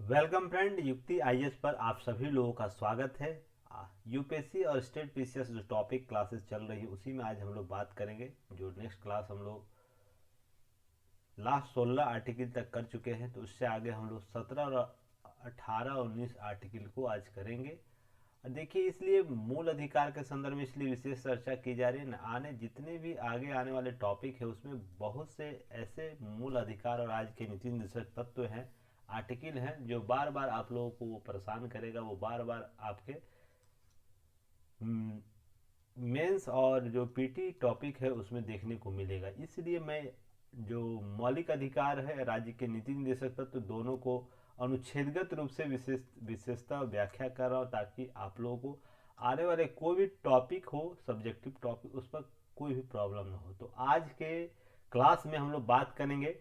Welcome friend, युक्ति IAS पर आप सभी लोगों का स्वागत है। यूपीएससी और स्टेट पीसीएस जो टॉपिक क्लासेस चल रही है उसी में आज हम लोग बात करेंगे। जो नेक्स्ट क्लास हम लोग लास्ट 16 आर्टिकल तक कर चुके हैं, तो उससे आगे हम लोग 17 और 18 और 19 आर्टिकल को आज करेंगे। देखिए, इसलिए मूल अधिकार के संदर्भ में इसलिए विशेष चर्चा की जा रही है। आने जितने भी आगे आने वाले टॉपिक है उसमें बहुत से ऐसे मूल अधिकार और आज के नीति निर्देशक तत्व हैं, आर्टिकल हैं, जो बार बार आप लोगों को वो परेशान करेगा। वो बार बार आपके मेंस और जो पीटी टॉपिक है उसमें देखने को मिलेगा। इसलिए मैं जो मौलिक अधिकार है राज्य के नीति निर्देशक तत्व दोनों को अनुच्छेदगत रूप से विशेषता व्याख्या कर रहा हूँ, ताकि आप लोगों को आने वाले कोई भी टॉपिक हो, सब्जेक्टिव टॉपिक, उस पर कोई भी प्रॉब्लम ना हो। तो आज के क्लास में हम लोग बात करेंगे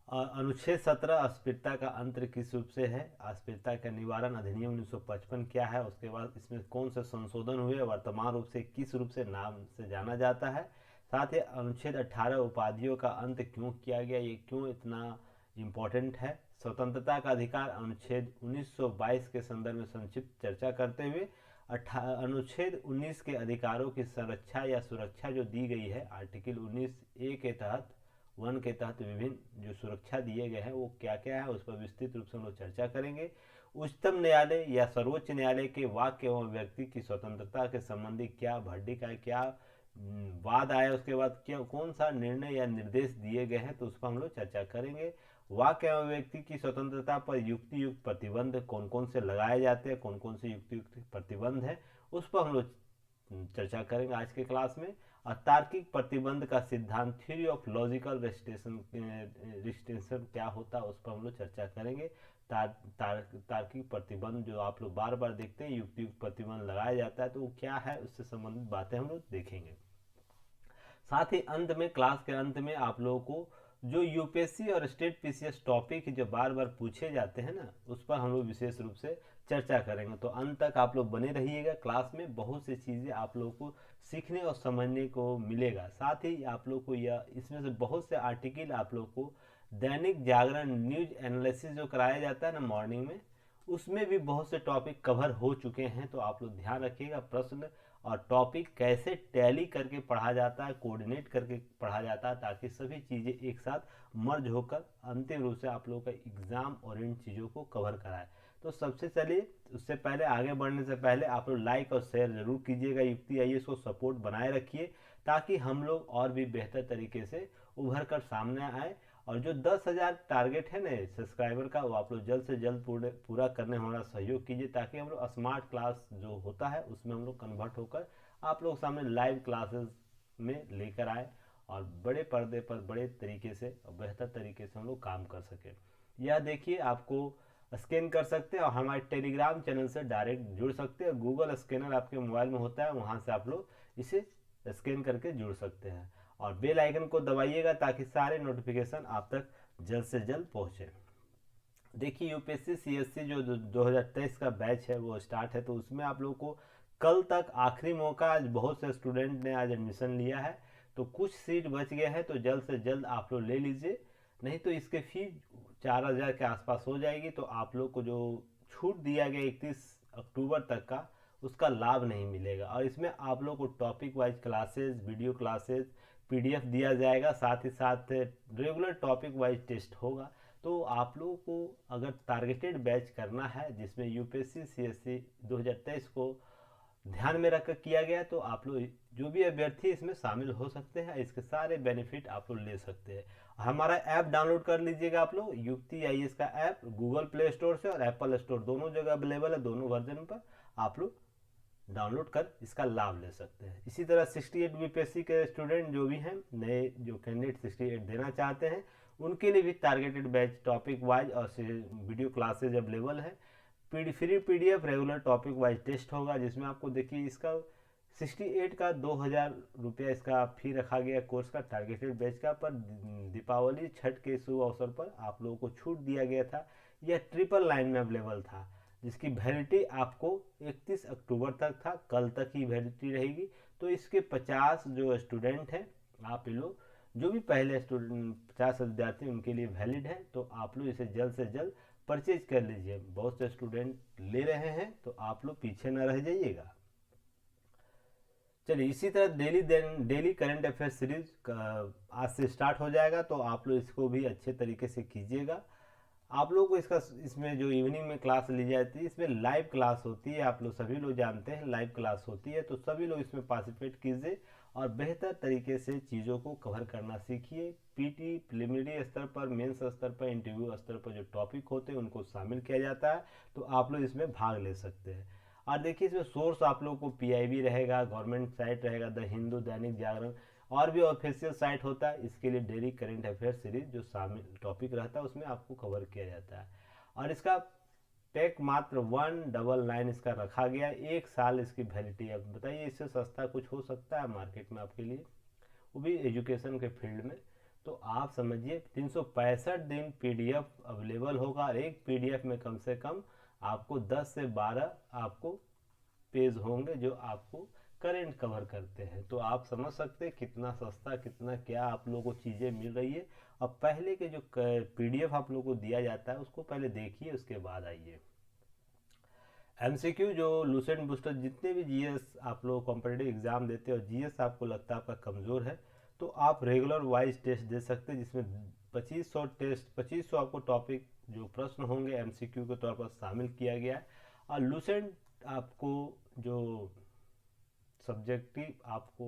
अनुच्छेद 17 अस्पृश्यता का अंतर किस रूप से है, अस्पृश्यता का निवारण अधिनियम 1955 क्या है, उसके बाद इसमें कौन से संशोधन हुए, वर्तमान रूप से किस रूप से नाम से जाना जाता है, साथ ही अनुच्छेद 18 उपाधियों का अंत क्यों किया गया, ये क्यों इतना इम्पोर्टेंट है, स्वतंत्रता का अधिकार अनुच्छेद 1922 के संदर्भ में संक्षिप्त चर्चा करते हुए अनुच्छेद 19 के अधिकारों की संरक्षा या सुरक्षा जो दी गई है आर्टिकल 19A के तहत, वन के तहत विभिन्न जो सुरक्षा दिए गए हैं वो क्या क्या है, उस पर विस्तृत रूप से हम लोग चर्चा करेंगे। उच्चतम न्यायालय या सर्वोच्च न्यायालय के वाक्य एवं व्यक्ति की स्वतंत्रता के संबंधी क्या भड्डी का क्या वाद आया, उसके बाद क्या कौन सा निर्णय या निर्देश दिए गए हैं, तो उस पर हम लोग चर्चा करेंगे। वाक्य एवं व्यक्ति की स्वतंत्रता पर युक्ति युक्त प्रतिबंध कौन कौन से लगाए जाते हैं, कौन कौन से युक्ति युक्त प्रतिबंध है, उस पर हम लोग चर्चा करेंगे आज के क्लास में। और तार्किक प्रतिबंध का सिद्धांत, थ्योरी ऑफ लॉजिकल रिस्ट्रिक्शन क्या होता है, उस पर हम लोग चर्चा करेंगे। तार्किक प्रतिबंध जो आप लोग बार बार देखते हैं, युक्ति युक्त प्रतिबंध लगाया जाता है, तो वो क्या है, उससे संबंधित बातें हम लोग देखेंगे। साथ ही अंत में, क्लास के अंत में आप लोगों को जो यूपीएससी और स्टेट पीसीएस टॉपिक जो बार बार पूछे जाते हैं ना, उस पर हम लोग विशेष रूप से चर्चा करेंगे। तो अंत तक आप लोग बने रहिएगा। क्लास में बहुत सी चीज़ें आप लोगों को सीखने और समझने को मिलेगा। साथ ही आप लोग को यह इसमें से बहुत से आर्टिकल आप लोग को दैनिक जागरण न्यूज एनालिसिस जो कराया जाता है ना मॉर्निंग में, उसमें भी बहुत से टॉपिक कवर हो चुके हैं। तो आप लोग ध्यान रखिएगा, प्रश्न और टॉपिक कैसे टैली करके पढ़ा जाता है, कोऑर्डिनेट करके पढ़ा जाता है, ताकि सभी चीज़ें एक साथ मर्ज होकर अंतिम रूप से आप लोगों का एग्जाम और इन चीज़ों को कवर कराए। तो सबसे चलिए, उससे पहले आगे बढ़ने से पहले आप लोग लाइक और शेयर जरूर कीजिएगा। युक्ति आईएएस को सपोर्ट बनाए रखिए, ताकि हम लोग और भी बेहतर तरीके से उभर कर सामने आए। और जो 10,000 टारगेट है ना सब्सक्राइबर का, वो आप लोग जल्द से जल्द पूरा करने में हमारा सहयोग कीजिए, ताकि हम लोग स्मार्ट क्लास जो होता है उसमें हम लोग कन्वर्ट होकर आप लोग सामने लाइव क्लासेस में लेकर आए और बड़े पर्दे पर बड़े तरीके से और बेहतर तरीके से हम लोग काम कर सके। यह देखिए, आपको स्कैन कर सकते हैं और हमारे टेलीग्राम चैनल से डायरेक्ट जुड़ सकते हैं। गूगल स्कैनर आपके मोबाइल में होता है, वहाँ से आप लोग इसे स्कैन करके जुड़ सकते हैं। और बेल आइकन को दबाइएगा ताकि सारे नोटिफिकेशन आप तक जल्द से जल्द पहुँचे। देखिए, यूपीएससी सीएससी जो 2023 का बैच है वो स्टार्ट है, तो उसमें आप लोगों को कल तक आखिरी मौका, आज बहुत से स्टूडेंट ने आज एडमिशन लिया है, तो कुछ सीट बच गए हैं, तो जल्द से जल्द आप लोग ले लीजिए। नहीं तो इसके फीस 4,000 के आसपास हो जाएगी। तो आप लोग को जो छूट दिया गया 31 अक्टूबर तक का, उसका लाभ नहीं मिलेगा। और इसमें आप लोग को topic wise classes, video classes, PDF दिया जाएगा, साथ ही साथ रेगुलर टॉपिक वाइज टेस्ट होगा। तो आप लोगों को अगर टारगेटेड बैच करना है जिसमें यूपीएससी सीएससी 2023 को ध्यान में रखकर किया गया, तो आप लोग जो भी अभ्यर्थी इसमें शामिल हो सकते हैं, इसके सारे बेनिफिट आप लोग ले सकते हैं। हमारा ऐप डाउनलोड कर लीजिएगा आप लोग, युक्ति आईएएस का ऐप गूगल प्ले स्टोर से और एप्पल स्टोर दोनों जगह अवेलेबल है। दोनों वर्जन पर आप लोग डाउनलोड कर इसका लाभ ले सकते हैं। इसी तरह 68 बीपीएससी के स्टूडेंट जो भी हैं, नए जो कैंडिडेट 68 देना चाहते हैं, उनके लिए भी टारगेटेड बैच टॉपिक वाइज और वीडियो क्लासेज अवेलेबल है। Free PDF regular topic wise test होगा, जिसमें आपको देखिए इसका 68 का 2,000 रुपया इसका फी रखा गया कोर्स का, टारगेटेड बैच का। पर दीपावली छठ के शुभ अवसर पर आप लोगों को छूट दिया गया था। यह 999 में अवेलेबल था, जिसकी वैलिडिटी आपको 31 अक्टूबर तक था, कल तक ही वैलिडिटी रहेगी। तो इसके 50 जो स्टूडेंट हैं, आप ये लोग जो भी पहले स्टूडेंट 50 विद्यार्थी उनके लिए वैलिड है, तो आप लोग इसे जल्द से जल्द परचेज कर लीजिए। बहुत से स्टूडेंट ले रहे हैं, तो आप लोग पीछे न रह जाइएगा। चलिए, इसी तरह डेली करंट अफेयर सीरीज आज से स्टार्ट हो जाएगा, तो आप लोग इसको भी अच्छे तरीके से कीजिएगा। आप लोग को इसमें जो इवनिंग में क्लास ली जाती है, इसमें लाइव क्लास होती है, आप लोग सभी लोग जानते हैं लाइव क्लास होती है, तो सभी लोग इसमें पार्टिसिपेट कीजिए और बेहतर तरीके से चीज़ों को कवर करना सीखिए। पीटी प्रिलिमिनरी स्तर पर, मेंस स्तर पर, इंटरव्यू स्तर पर जो टॉपिक होते हैं उनको शामिल किया जाता है, तो आप लोग इसमें भाग ले सकते हैं। और देखिए, इसमें सोर्स आप लोगों को पीआईबी रहेगा, गवर्नमेंट साइट रहेगा, द हिंदू, दैनिक जागरण, और भी ऑफिशियल साइट होता है। इसके लिए डेली करंट अफेयर सीरीज जो शामिल टॉपिक रहता है उसमें आपको कवर किया जाता है। और इसका पैक मात्र 199 इसका रखा गया, 1 साल इसकी वैलिडिटी। अब बताइए, इससे सस्ता कुछ हो सकता है मार्केट में आपके लिए, वो भी एजुकेशन के फील्ड में? तो आप समझिए 365 दिन पीडीएफ अवेलेबल होगा, और एक पीडीएफ में कम से कम आपको 10 से 12 आपको पेज होंगे जो आपको करंट कवर करते हैं। तो आप समझ सकते हैं कितना सस्ता, कितना क्या आप लोगों को चीज़ें मिल रही है। अब पहले के जो पीडीएफ आप लोगों को दिया जाता है उसको पहले देखिए, उसके बाद आइए। एमसीक्यू जो लूसेंट बूस्टर, जितने भी जीएस आप लोग कॉम्पिटिटिव एग्जाम देते हो, जीएस आपको लगता है आपका कमज़ोर है, तो आप रेगुलर वाइज टेस्ट दे सकते हैं, जिसमें 2500 आपको टॉपिक जो प्रश्न होंगे एमसीक्यू के तौर पर शामिल किया गया है। और लूसेंट आपको जो सब्जेक्टिव आपको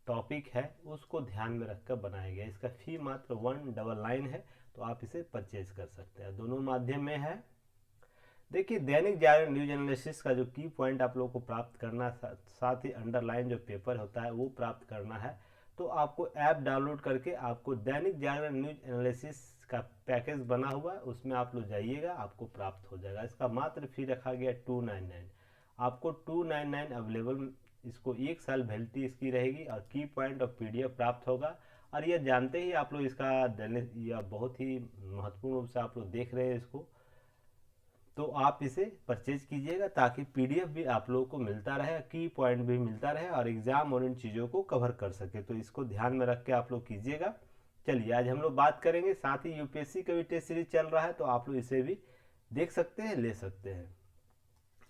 टॉपिक है उसको ध्यान में रखकर बनाया गया। इसका फी मात्र 199 है, तो आप इसे परचेज कर सकते हैं, दोनों माध्यम में है। देखिए, दैनिक जागरण न्यूज एनालिसिस का जो की पॉइंट आप लोगों को प्राप्त करना, साथ ही अंडरलाइन जो पेपर होता है वो प्राप्त करना है, तो आपको ऐप डाउनलोड करके आपको दैनिक जागरण न्यूज एनालिसिस का पैकेज बना हुआ है, उसमें आप लोग जाइएगा, आपको प्राप्त हो जाएगा। इसका मात्र फी रखा गया 299, आपको 299 अवेलेबल, इसको 1 साल वैलिडिटी इसकी रहेगी, और की पॉइंट और पीडीएफ प्राप्त होगा। और ये जानते ही आप लोग इसका यह बहुत ही महत्वपूर्ण रूप से आप लोग देख रहे हैं इसको, तो आप इसे परचेज कीजिएगा ताकि पीडीएफ भी आप लोगों को मिलता रहे, की पॉइंट भी मिलता रहे, और एग्जाम और इन चीज़ों को कवर कर सके। तो इसको ध्यान में रख के आप लोग कीजिएगा। चलिए, आज हम लोग बात करेंगे, साथ ही यूपीएससी का भी टेस्ट सीरीज चल रहा है, तो आप लोग इसे भी देख सकते हैं, ले सकते हैं।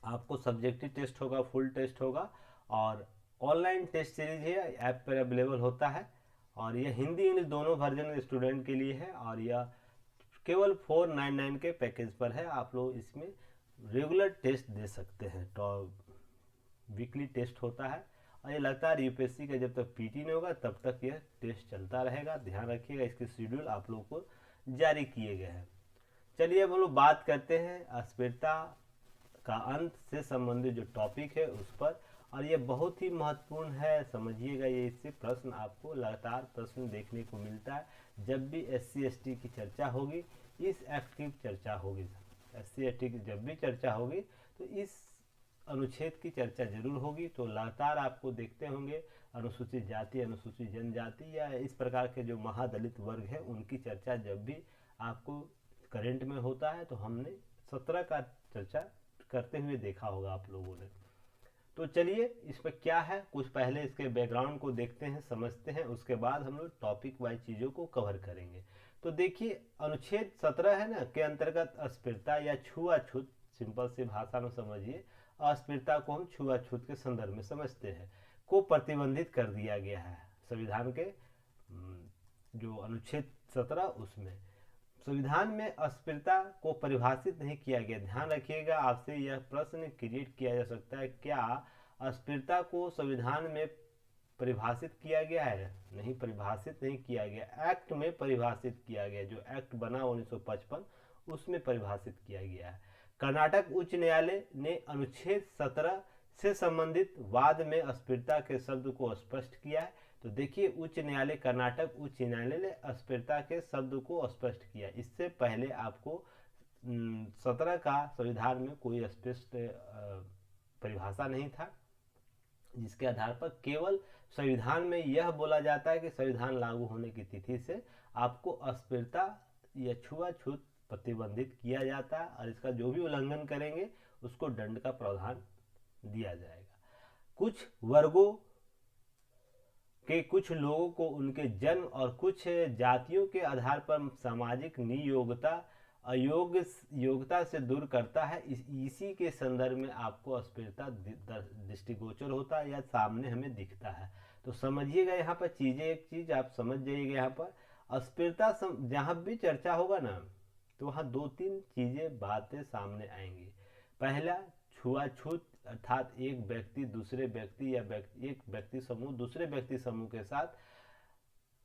आपको सब्जेक्टिव टेस्ट होगा, फुल टेस्ट होगा, और ऑनलाइन टेस्ट सीरीज है, ऐप पर अवेलेबल होता है, और यह हिंदी इंग्लिश दोनों वर्जन स्टूडेंट के लिए है, और यह केवल 499 के पैकेज पर है। आप लोग इसमें रेगुलर टेस्ट दे सकते हैं, तो वीकली टेस्ट होता है, और ये लगातार यूपीएससी का जब तक पीटी नहीं होगा तब तक यह टेस्ट चलता रहेगा। ध्यान रखिएगा, इसके शेड्यूल आप लोगों को जारी किए गए हैं। चलिए, अब हम लोग बात करते हैं अस्पृश्यता का अंत से संबंधित जो टॉपिक है उस पर, और ये बहुत ही महत्वपूर्ण है, समझिएगा। ये इससे प्रश्न आपको लगातार प्रश्न देखने को मिलता है, जब भी SC ST की चर्चा होगी, इस एक्ट की चर्चा होगी, SC ST की जब भी चर्चा होगी तो इस अनुच्छेद की चर्चा जरूर होगी। तो लगातार आपको देखते होंगे अनुसूचित जाति, अनुसूचित जनजाति, या इस प्रकार के जो महादलित वर्ग है उनकी चर्चा जब भी आपको करंट में होता है, तो हमने 17 का चर्चा करते हुए देखा होगा आप लोगों ने। तो चलिए, इस पर क्या है, कुछ पहले इसके बैकग्राउंड को देखते हैं, समझते हैं, उसके बाद हम लोग टॉपिक वाइज चीज़ों को कवर करेंगे। तो देखिए, अनुच्छेद 17 है ना, के अंतर्गत अस्पृश्यता या छुआछूत, सिंपल सी भाषा में समझिए, अस्पृश्यता को हम छुआछूत के संदर्भ में समझते हैं, को प्रतिबंधित कर दिया गया है संविधान के जो अनुच्छेद 17 उसमें। संविधान में अस्पृश्यता को परिभाषित नहीं किया गया। ध्यान रखिएगा, आपसे यह प्रश्न क्रिएट किया जा सकता है, क्या अस्पृश्यता को संविधान में परिभाषित किया गया है? नहीं, परिभाषित नहीं किया गया, एक्ट में परिभाषित किया गया, जो एक्ट बना 1955 उसमें परिभाषित किया गया है। कर्नाटक उच्च न्यायालय ने अनुच्छेद 17 से संबंधित वाद में अस्पृश्यता के शब्द को स्पष्ट किया है। तो देखिए, उच्च न्यायालय, कर्नाटक उच्च न्यायालय ने अस्पृश्यता के शब्द को स्पष्ट किया। इससे पहले आपको 17 का संविधान में कोई स्पष्ट परिभाषा नहीं था, जिसके आधार पर केवल संविधान में यह बोला जाता है कि संविधान लागू होने की तिथि से आपको अस्पृश्यता या छुआछूत प्रतिबंधित किया जाता है, और इसका जो भी उल्लंघन करेंगे उसको दंड का प्रावधान दिया जाएगा। कुछ वर्गों कि कुछ लोगों को उनके जन्म और कुछ जातियों के आधार पर सामाजिक नियोग्यता योग्यता से दूर करता है। इसी के संदर्भ में आपको अस्पृश्यता दृष्टिगोचर होता है या सामने हमें दिखता है। तो समझिएगा यहाँ पर चीजें, एक चीज आप समझ जाइएगा, यहाँ पर अस्पृश्यता जहाँ भी चर्चा होगा ना तो वहाँ दो तीन चीजें बातें सामने आएंगी। पहला, छुआछूत, अर्थात एक व्यक्ति दूसरे व्यक्ति या एक व्यक्ति समूह दूसरे व्यक्ति समूह के साथ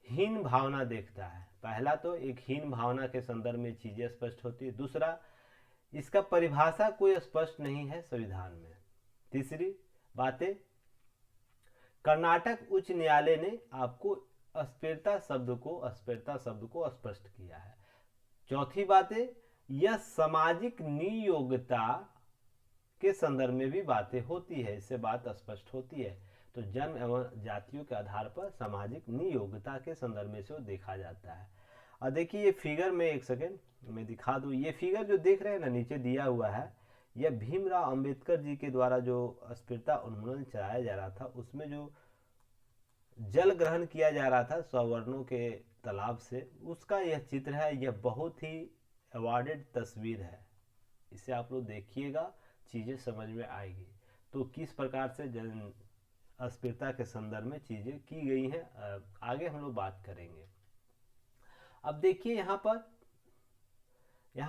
हीन भावना देखता है। पहला तो एक हीन भावना के संदर्भ में चीजें स्पष्ट होती है। दूसरा, इसका परिभाषा कोई स्पष्ट नहीं है संविधान में। तीसरी बातें, कर्नाटक उच्च न्यायालय ने आपको अस्पृश्यता शब्द को स्पष्ट किया है। चौथी बातें, यह सामाजिक नियोग्यता के संदर्भ में भी बातें होती है, इससे बात स्पष्ट होती है। तो जन्म एवं जातियों के आधार पर सामाजिक नियोग्यता के संदर्भ में से देखा जाता है। और देखिए ये फिगर में एक सेकेंड मैं दिखा दूं। ये फिगर जो देख रहे हैं ना नीचे दिया हुआ है, यह भीमराव अंबेडकर जी के द्वारा जो अस्पृश्यता उन्मूलन चलाया जा रहा था उसमें जो जल ग्रहण किया जा रहा था सवर्णों के तालाब से, उसका यह चित्र है। यह बहुत ही अवार्डेड तस्वीर है, इसे आप लोग देखिएगा, चीजें समझ में आएगी। तो किस प्रकार से अस्पृश्यता के संदर्भ में चीजें की गई हैं, आगे हम लोग बात करेंगे। अब देखिए यहाँ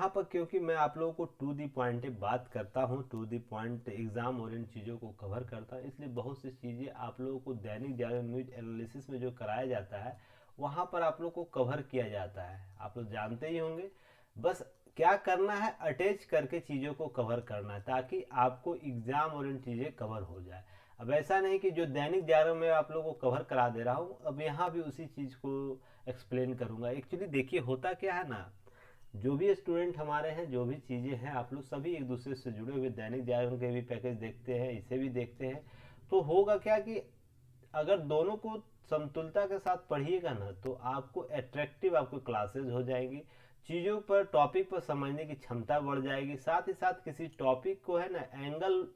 पर क्योंकि मैं आप लोगों को टू दी पॉइंट बात करता हूँ, to the point exam orient चीज़ों को कवर करता हूँ, इसलिए बहुत सी चीज़ें आप लोगों को दैनिक जागरण न्यूज एनालिसिस में जो कराया जाता है वहाँ पर आप लोग को कवर किया जाता है। आप लोग जानते ही होंगे, बस क्या करना है, अटैच करके चीज़ों को कवर करना है ताकि आपको एग्जाम ओरिएंट चीज़ें कवर हो जाए। अब ऐसा नहीं कि जो दैनिक जागरण में आप लोगों को कवर करा दे रहा हूँ, अब यहाँ भी उसी चीज़ को एक्सप्लेन करूँगा। एक्चुअली देखिए होता क्या है ना, जो भी स्टूडेंट हमारे हैं, जो भी चीज़ें हैं, आप लोग सभी एक दूसरे से जुड़े हुए, दैनिक जागरण के भी पैकेज देखते हैं, इसे भी देखते हैं, तो होगा क्या कि अगर दोनों को समतुलता के साथ पढ़िएगा ना तो आपको अट्रैक्टिव आपको क्लासेज हो जाएंगी, चीज़ों पर टॉपिक पर समझने की क्षमता बढ़ जाएगी, साथ ही साथ किसी टॉपिक को है ना एंगल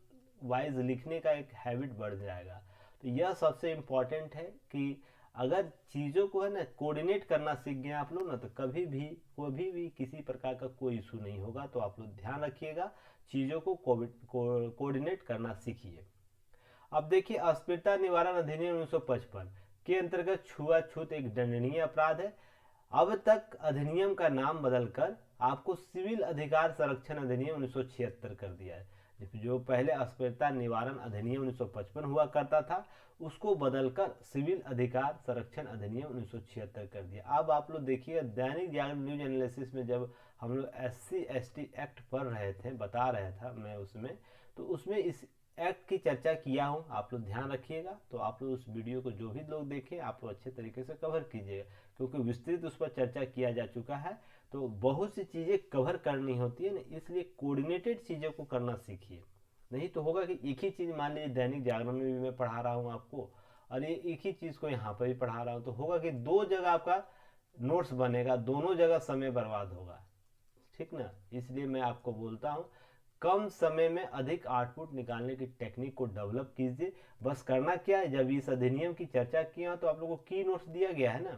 वाइज लिखने का एक हैबिट बढ़ जाएगा। तो यह सबसे इम्पॉर्टेंट है कि अगर चीज़ों को है ना कोऑर्डिनेट करना सीख गए आप लोग ना तो कभी भी किसी प्रकार का कोई इशू नहीं होगा। तो आप लोग ध्यान रखिएगा, चीज़ों को कोऑर्डिनेट करना सीखिए। अब देखिए, अस्पृश्यता निवारण अधिनियम 1955 के अंतर्गत छुआछूत एक दंडनीय अपराध है। अब तक अधिनियम का नाम बदलकर आपको सिविल अधिकार संरक्षण अधिनियम 1976 कर दिया है। जो पहले अस्पृश्यता निवारण अधिनियम 1955 हुआ करता था उसको बदलकर सिविल अधिकार संरक्षण अधिनियम 1976 कर दिया। अब आप लोग देखिए, दैनिक जागरण न्यूज एनालिसिस में जब हम लोग SC/ST एक्ट पढ़ रहे थे, बता रहा था मैं उसमें, तो उसमें इस एक्ट की चर्चा किया हूँ, आप लोग ध्यान रखिएगा। तो आप लोग उस वीडियो को जो भी लोग देखें आप लोग अच्छे तरीके से कवर कीजिएगा, क्योंकि विस्तृत उस पर चर्चा किया जा चुका है। तो बहुत सी चीज़ें कवर करनी होती है ना, इसलिए कोऑर्डिनेटेड चीज़ों को करना सीखिए। नहीं तो होगा कि एक ही चीज़, मान लीजिए दैनिक जागरण में भी मैं पढ़ा रहा हूँ आपको और ये एक ही चीज़ को यहाँ पर भी पढ़ा रहा हूँ, तो होगा कि दो जगह आपका नोट्स बनेगा, दोनों जगह समय बर्बाद होगा, ठीक ना। इसलिए मैं आपको बोलता हूँ कम समय में अधिक आउटपुट निकालने की टेक्निक को डेवलप कीजिए। बस करना क्या है, जब इस अधिनियम की चर्चा किया तो आप लोगों को की नोट्स दिया गया है ना,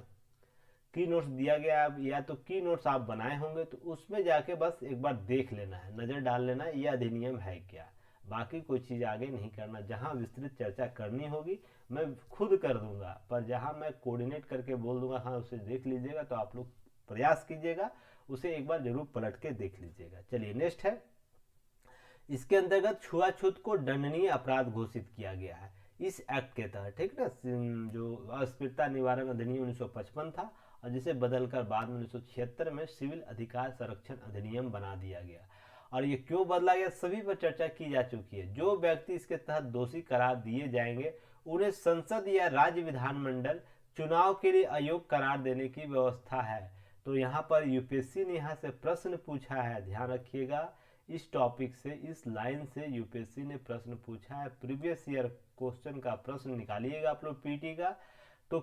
की नोट्स दिया गया है, या तो की नोट्स आप बनाए होंगे तो उसमें जाके बस एक बार देख लेना है, नज़र डाल लेना है ये अधिनियम है क्या, बाकी कोई चीज़ आगे नहीं करना। जहाँ विस्तृत चर्चा करनी होगी मैं खुद कर दूंगा, पर जहाँ मैं कोऑर्डिनेट करके बोल दूंगा हाँ उसे देख लीजिएगा, तो आप लोग प्रयास कीजिएगा उसे एक बार जरूर पलट के देख लीजिएगा। चलिए नेक्स्ट है, इसके अंतर्गत छुआछूत को दंडनीय अपराध घोषित किया गया है इस एक्ट के तहत, ठीक ना। जो अस्पृश्यता निवारण अधिनियम 1955 था और जिसे बदलकर बाद में 1976 में सिविल अधिकार संरक्षण अधिनियम बना दिया गया। और ये क्यों बदला गया सभी पर चर्चा की जा चुकी है। जो व्यक्ति इसके तहत दोषी करार दिए जाएंगे उन्हें संसद या राज्य विधानमंडल चुनाव के लिए अयोग्य करार देने की व्यवस्था है। तो यहाँ पर यूपीएससी ने यहाँ से प्रश्न पूछा है, ध्यान रखिएगा, इस टॉपिक से, इस लाइन से यूपीएससी ने प्रश्न पूछा है। प्रीवियस ईयर क्वेश्चन का प्रश्न निकालिएगा आप लोग पीटी का। तो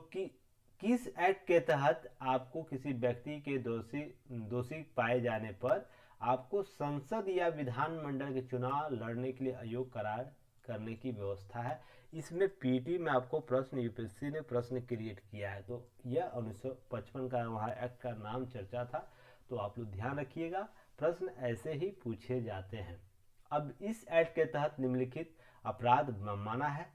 किस एक्ट के तहत आपको किसी व्यक्ति के दोषी पाए जाने पर आपको संसद या विधानमंडल के चुनाव लड़ने के लिए अयोग्य करार करने की व्यवस्था है। इसमें पीटी में आपको प्रश्न यूपीएससी ने प्रश्न क्रिएट किया है। तो यह 1955 का वहाँ एक्ट का नाम चर्चा था, तो आप लोग ध्यान रखिएगा, प्रश्न ऐसे ही पूछे जाते हैं। अब इस एक्ट के तहत निम्नलिखित अपराध माना है।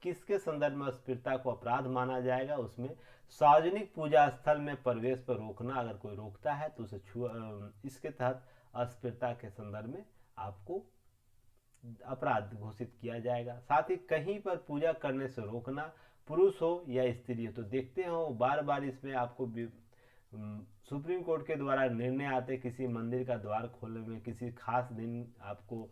किसके संदर्भ में अस्पृश्यता को अपराध माना जाएगा? उसमें सार्वजनिक पूजा स्थल में प्रवेश पर रोकना, अगर कोई रोकता है तो उसे इसके तहत अस्पृश्यता के संदर्भ में आपको अपराध घोषित किया जाएगा। साथ ही कहीं पर पूजा करने से रोकना, पुरुष हो या स्त्री हो। तो देखते हो बार बार इसमें आपको सुप्रीम कोर्ट के द्वारा निर्णय आते, किसी मंदिर का द्वार खोलने में, किसी खास दिन आपको,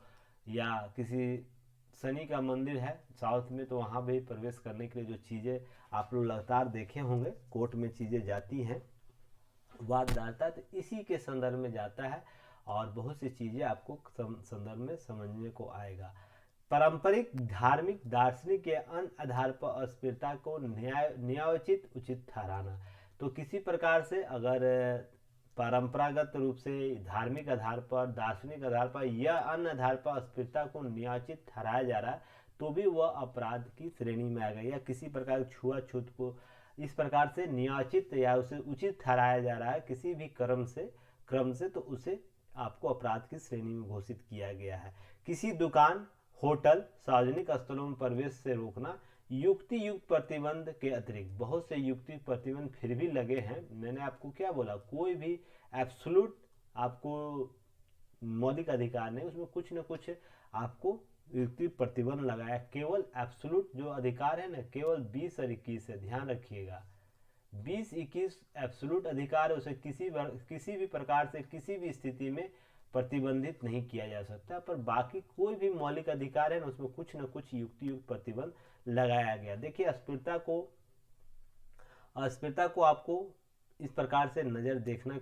या किसी शनि का मंदिर है साउथ में, तो वहाँ भी प्रवेश करने के लिए जो चीज़ें आप लोग लगातार देखे होंगे कोर्ट में चीज़ें जाती हैं, वाद डालता है, तो इसी के संदर्भ में जाता है और बहुत सी चीज़ें आपको संदर्भ में समझने को आएगा। पारंपरिक, धार्मिक, दार्शनिक या अन्य आधार पर अस्पृश्यता को न्यायोचित उचित ठहराना। तो किसी प्रकार से अगर परंपरागत रूप से, धार्मिक आधार पर, दार्शनिक आधार पर या अन्य आधार पर अस्पृश्यता को न्यायोचित ठहराया जा रहा है, तो भी वह अपराध की श्रेणी में आएगा। या किसी प्रकार की छुआछूत को इस प्रकार से न्यायोचित या उसे उचित ठहराया जा रहा है किसी भी क्रम से, तो उसे आपको अपराध की श्रेणी में घोषित किया गया है। किसी दुकान, होटल, सार्वजनिक स्थलों में प्रवेश से रोकना, युक्ति युक्त प्रतिबंध के अतिरिक्त बहुत से युक्ति प्रतिबंध फिर भी लगे हैं। मैंने आपको क्या बोला, कोई भी एब्सोल्यूट आपको मौलिक अधिकार नहीं, उसमें कुछ न कुछ आपको युक्ति प्रतिबंध लगाया। केवल एब्सोल्यूट जो अधिकार है ना, केवल 20 और 21 है, ध्यान रखिएगा। 20-21 एब्सोल्यूट अधिकार है, उसे किसी भी प्रकार से किसी भी स्थिति में प्रतिबंधित नहीं किया जा सकता। पर बाकी कोई भी मौलिक अधिकार है ना, उसमें कुछ न कुछ युक्ति युक्त प्रतिबंध लगाया गया। देखिए अस्पृश्यता को आपको इस प्रकार से नज़र देखने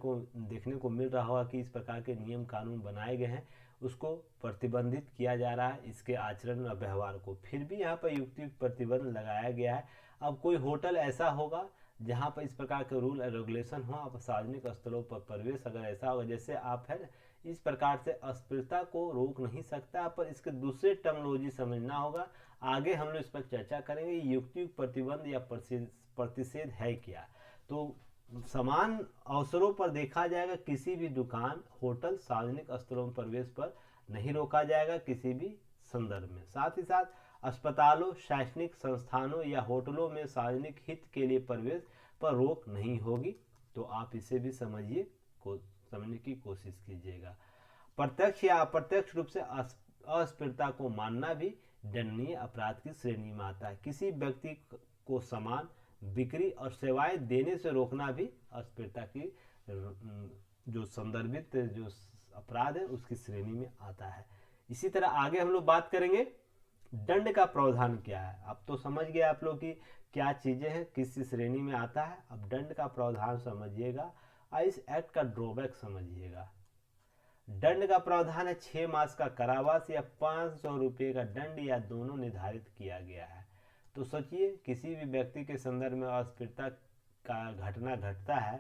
को मिल रहा होगा कि इस प्रकार के नियम कानून बनाए गए हैं, उसको प्रतिबंधित किया जा रहा है, इसके आचरण और व्यवहार को। फिर भी यहाँ पर युक्ति युक्त प्रतिबंध लगाया गया है। अब कोई होटल ऐसा होगा जहाँ पर इस प्रकार के रूल एंड रेगुलेशन हो, आप सार्वजनिक स्थलों पर प्रवेश अगर ऐसा होगा जैसे आप है, इस प्रकार से अस्पृश्यता को रोक नहीं सकता। पर इसके दूसरे टर्मिनोलॉजी समझना होगा, आगे हम लोग इस पर चर्चा करेंगे। युक्तियुक्त प्रतिबंध या प्रतिषेध है क्या? तो समान अवसरों पर देखा जाएगा, किसी भी दुकान, होटल, सार्वजनिक स्थलों में प्रवेश पर नहीं रोका जाएगा किसी भी संदर्भ में। साथ ही साथ अस्पतालों, शैक्षणिक संस्थानों या होटलों में सार्वजनिक हित के लिए प्रवेश पर रोक नहीं होगी। तो आप इसे भी समझने की कोशिश कीजिएगा। प्रत्यक्ष या अप्रत्यक्ष रूप से अस्पृश्यता को मानना भी दंडनीय अपराध की श्रेणी में आता है। किसी व्यक्ति को सामान, बिक्री और सेवाएं देने से रोकना भी अस्पृश्यता की जो संदर्भित जो अपराध है उसकी श्रेणी में आता है। इसी तरह आगे हम लोग बात करेंगे दंड का प्रावधान क्या है। अब तो समझ गए आप लोग कि क्या चीजें हैं, किस श्रेणी में आता है। अब दंड का प्रावधान समझिएगा और इस एक्ट का ड्रॉबैक समझिएगा। दंड का प्रावधान है 6 मास का कारावास या 500 रुपये का दंड या दोनों निर्धारित किया गया है। तो सोचिए किसी भी व्यक्ति के संदर्भ में अस्पृश्यता का घटना घटता है,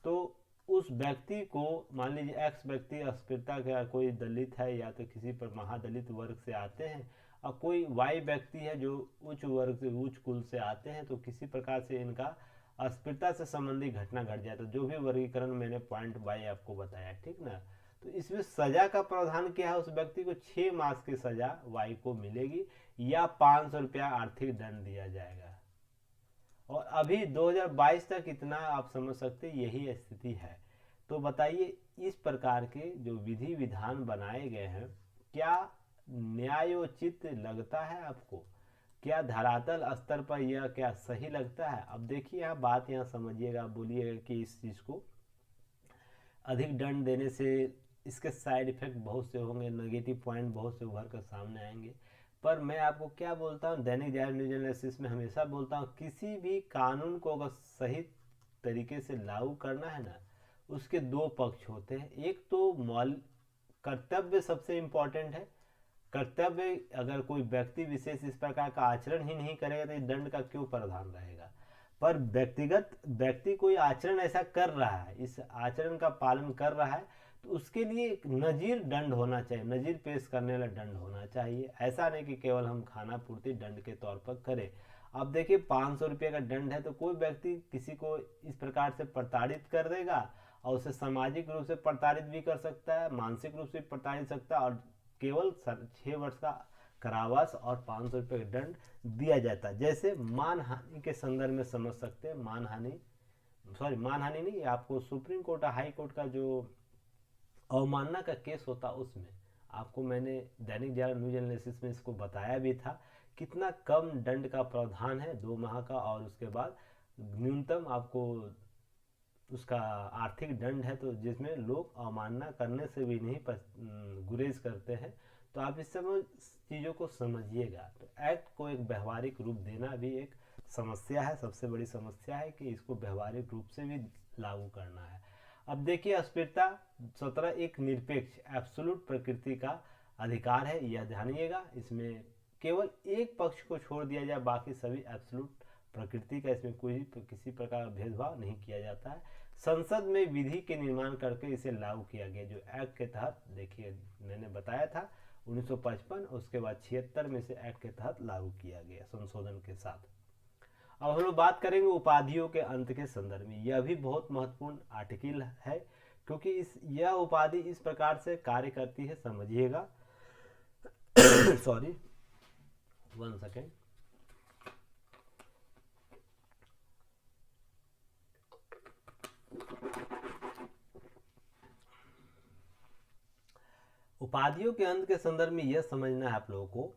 तो उस व्यक्ति को, मान लीजिए एक्स व्यक्ति अस्पृश्यता का कोई दलित है या तो किसी पर महादलित वर्ग से आते हैं, और कोई वाई व्यक्ति है जो उच्च वर्ग से, उच्च कुल से आते हैं, तो किसी प्रकार से इनका अस्पृश्यता से संबंधित घटना घट जाए, तो जो भी वर्गीकरण मैंने पॉइंट वाई आपको बताया, ठीक ना। तो इसमें सजा का प्रावधान क्या है, उस व्यक्ति को 6 मास की सजा वाई को मिलेगी या 500 रुपया आर्थिक दंड दिया जाएगा। और अभी 2022 तक इतना आप समझ सकते यही स्थिति है। तो बताइए इस प्रकार के जो विधि विधान बनाए गए हैं, क्या न्यायोचित लगता है आपको? क्या धरातल स्तर पर यह क्या सही लगता है? अब देखिए यहाँ बात यहाँ समझिएगा, बोलिएगा कि इस चीज़ को अधिक दंड देने से इसके साइड इफेक्ट बहुत से होंगे, नेगेटिव पॉइंट बहुत से उभर कर सामने आएंगे। पर मैं आपको क्या बोलता हूँ, दैनिक जागरण न्यूज एनालिसिस में हमेशा बोलता हूँ, किसी भी कानून को अगर सही तरीके से लागू करना है ना, उसके 2 पक्ष होते हैं। एक तो कर्तव्य सबसे इम्पोर्टेंट है। कर्तव्य, अगर कोई व्यक्ति विशेष इस प्रकार का आचरण ही नहीं करेगा तो दंड का क्यों प्रावधान रहेगा। पर व्यक्ति कोई आचरण ऐसा कर रहा है, इस आचरण का पालन कर रहा है, तो उसके लिए एक नज़ीर दंड होना चाहिए, नज़ीर पेश करने वाला दंड होना चाहिए। ऐसा नहीं कि केवल हम खाना पूर्ति दंड के तौर पर करें। अब देखिए 500 रुपये का दंड है तो कोई व्यक्ति किसी को इस प्रकार से प्रताड़ित कर देगा और उसे सामाजिक रूप से प्रताड़ित भी कर सकता है, मानसिक रूप से प्रताड़ित सकता है, और केवल 6 वर्ष का कारावास और 500 रुपये का दंड दिया जाता है। जैसे मानहानि के संदर्भ में समझ सकते हैं, मानहानि नहीं, आपको सुप्रीम कोर्ट हाई कोर्ट का जो अवमानना का केस होता उसमें आपको मैंने दैनिक जागरण न्यूज एनालिसिस में इसको बताया भी था, कितना कम दंड का प्रावधान है, 2 माह का, और उसके बाद न्यूनतम आपको उसका आर्थिक दंड है, तो जिसमें लोग अवमानना करने से भी नहीं गुरेज करते हैं। तो आप इस समय चीज़ों को समझिएगा। तो एक्ट को एक व्यवहारिक रूप देना भी एक समस्या है, सबसे बड़ी समस्या है कि इसको व्यवहारिक रूप से भी लागू करना है। अब देखिए अस्पृश्यता 17 एक निरपेक्ष एब्सोल्यूट प्रकृति का अधिकार है, यह ध्यानिएगा। इसमें केवल एक पक्ष को छोड़ दिया जाए, बाकी सभी एब्सोल्यूट प्रकृति का, इसमें कोई किसी प्रकार का भेदभाव नहीं किया जाता है। संसद में विधि के निर्माण करके इसे लागू किया गया, जो एक्ट के तहत, देखिए मैंने बताया था 1955, उसके बाद 76 में से एक्ट के तहत लागू किया गया संशोधन के साथ। अब हम लोग बात करेंगे उपाधियों के अंत के संदर्भ में। यह भी बहुत महत्वपूर्ण आर्टिकल है, क्योंकि यह उपाधि इस प्रकार से कार्य करती है, समझिएगा। Sorry, 1 second. उपाधियों के अंत के संदर्भ में यह समझना है आप लोगों को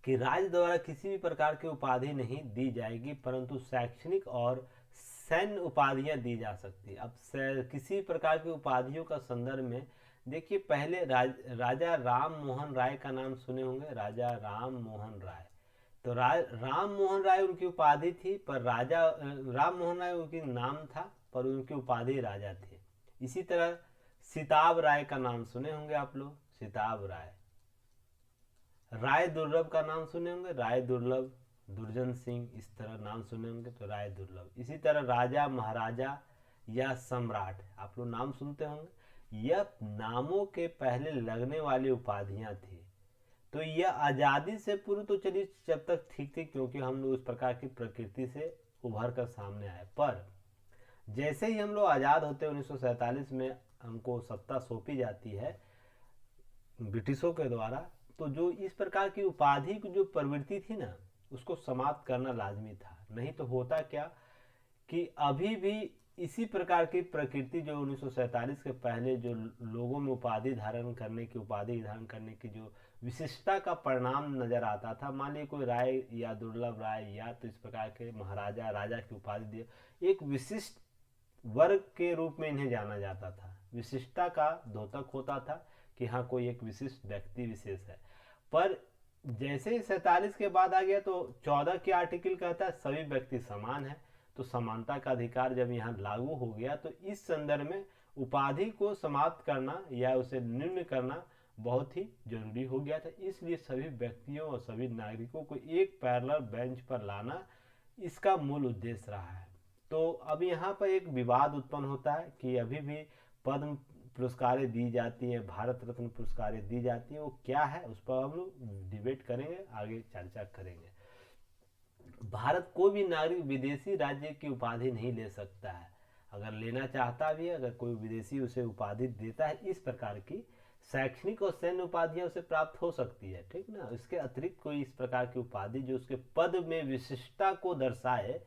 कि राज्य द्वारा किसी भी प्रकार की उपाधि नहीं दी जाएगी, परंतु शैक्षणिक और सैन्य उपाधियां दी जा सकती है। अब किसी प्रकार की उपाधियों का संदर्भ में देखिए, पहले राजा राम मोहन राय का नाम सुने होंगे, राजा राम मोहन राय। तो राम मोहन राय उनकी उपाधि थी, पर राजा राम मोहन राय उनकी नाम था, पर उनकी उपाधि राजा थी। इसी तरह सिताब राय का नाम सुने होंगे आप लोग, सिताब राय। राय दुर्लभ का नाम सुने होंगे, राय दुर्लभ, दुर्जन सिंह, इस तरह नाम सुने होंगे, तो राय दुर्लभ। इसी तरह राजा, महाराजा या सम्राट, आप लोग नाम सुनते होंगे। यह नामों के पहले लगने वाली उपाधियां थी। तो यह आज़ादी से पूर्व तो चलिए जब तक ठीक थी, क्योंकि हम लोग इस प्रकार की प्रकृति से उभर कर सामने आए। पर जैसे ही हम लोग आज़ाद होते 1947 में हमको सत्ता सौंपी जाती है ब्रिटिशों के द्वारा, तो जो इस प्रकार की उपाधि की जो प्रवृत्ति थी ना, उसको समाप्त करना लाजमी था। नहीं तो होता क्या कि अभी भी इसी प्रकार की प्रकृति जो 1947 के पहले जो लोगों में उपाधि धारण करने की जो विशिष्टता का परिणाम नजर आता था। मान लीजिए कोई राय या दुर्लभ राय या तो इस प्रकार के महाराजा, राजा की उपाधि दिए, एक विशिष्ट वर्ग के रूप में इन्हें जाना जाता था, विशिष्टता का द्योतक होता था कि हाँ कोई एक विशिष्ट व्यक्ति विशेष है। पर जैसे ही 47 के बाद आ गया तो 14 के आर्टिकल कहता है सभी व्यक्ति समान है। तो समानता का अधिकार जब यहाँ लागू हो गया तो इस संदर्भ में उपाधि को समाप्त करना या उसे न्यून करना बहुत ही जरूरी हो गया था। इसलिए सभी व्यक्तियों और सभी नागरिकों को एक पैरेलल बेंच पर लाना इसका मूल उद्देश्य रहा है। तो अब यहाँ पर एक विवाद उत्पन्न होता है कि अभी भी पद्म पुरस्कारें दी जाती हैं, भारत रत्न पुरस्कारें दी जाती हैं, वो क्या है उस पर हम लोग डिबेट करेंगे, आगे चर्चा करेंगे। भारत कोई भी नागरिक विदेशी राज्य की उपाधि नहीं ले सकता है। अगर लेना चाहता भी है, अगर कोई विदेशी उसे उपाधि देता है, इस प्रकार की शैक्षणिक और सैन्य उपाधियां उसे प्राप्त हो सकती है, ठीक ना। इसके अतिरिक्त कोई इस प्रकार की उपाधि जो उसके पद में विशिष्टता को दर्शाए,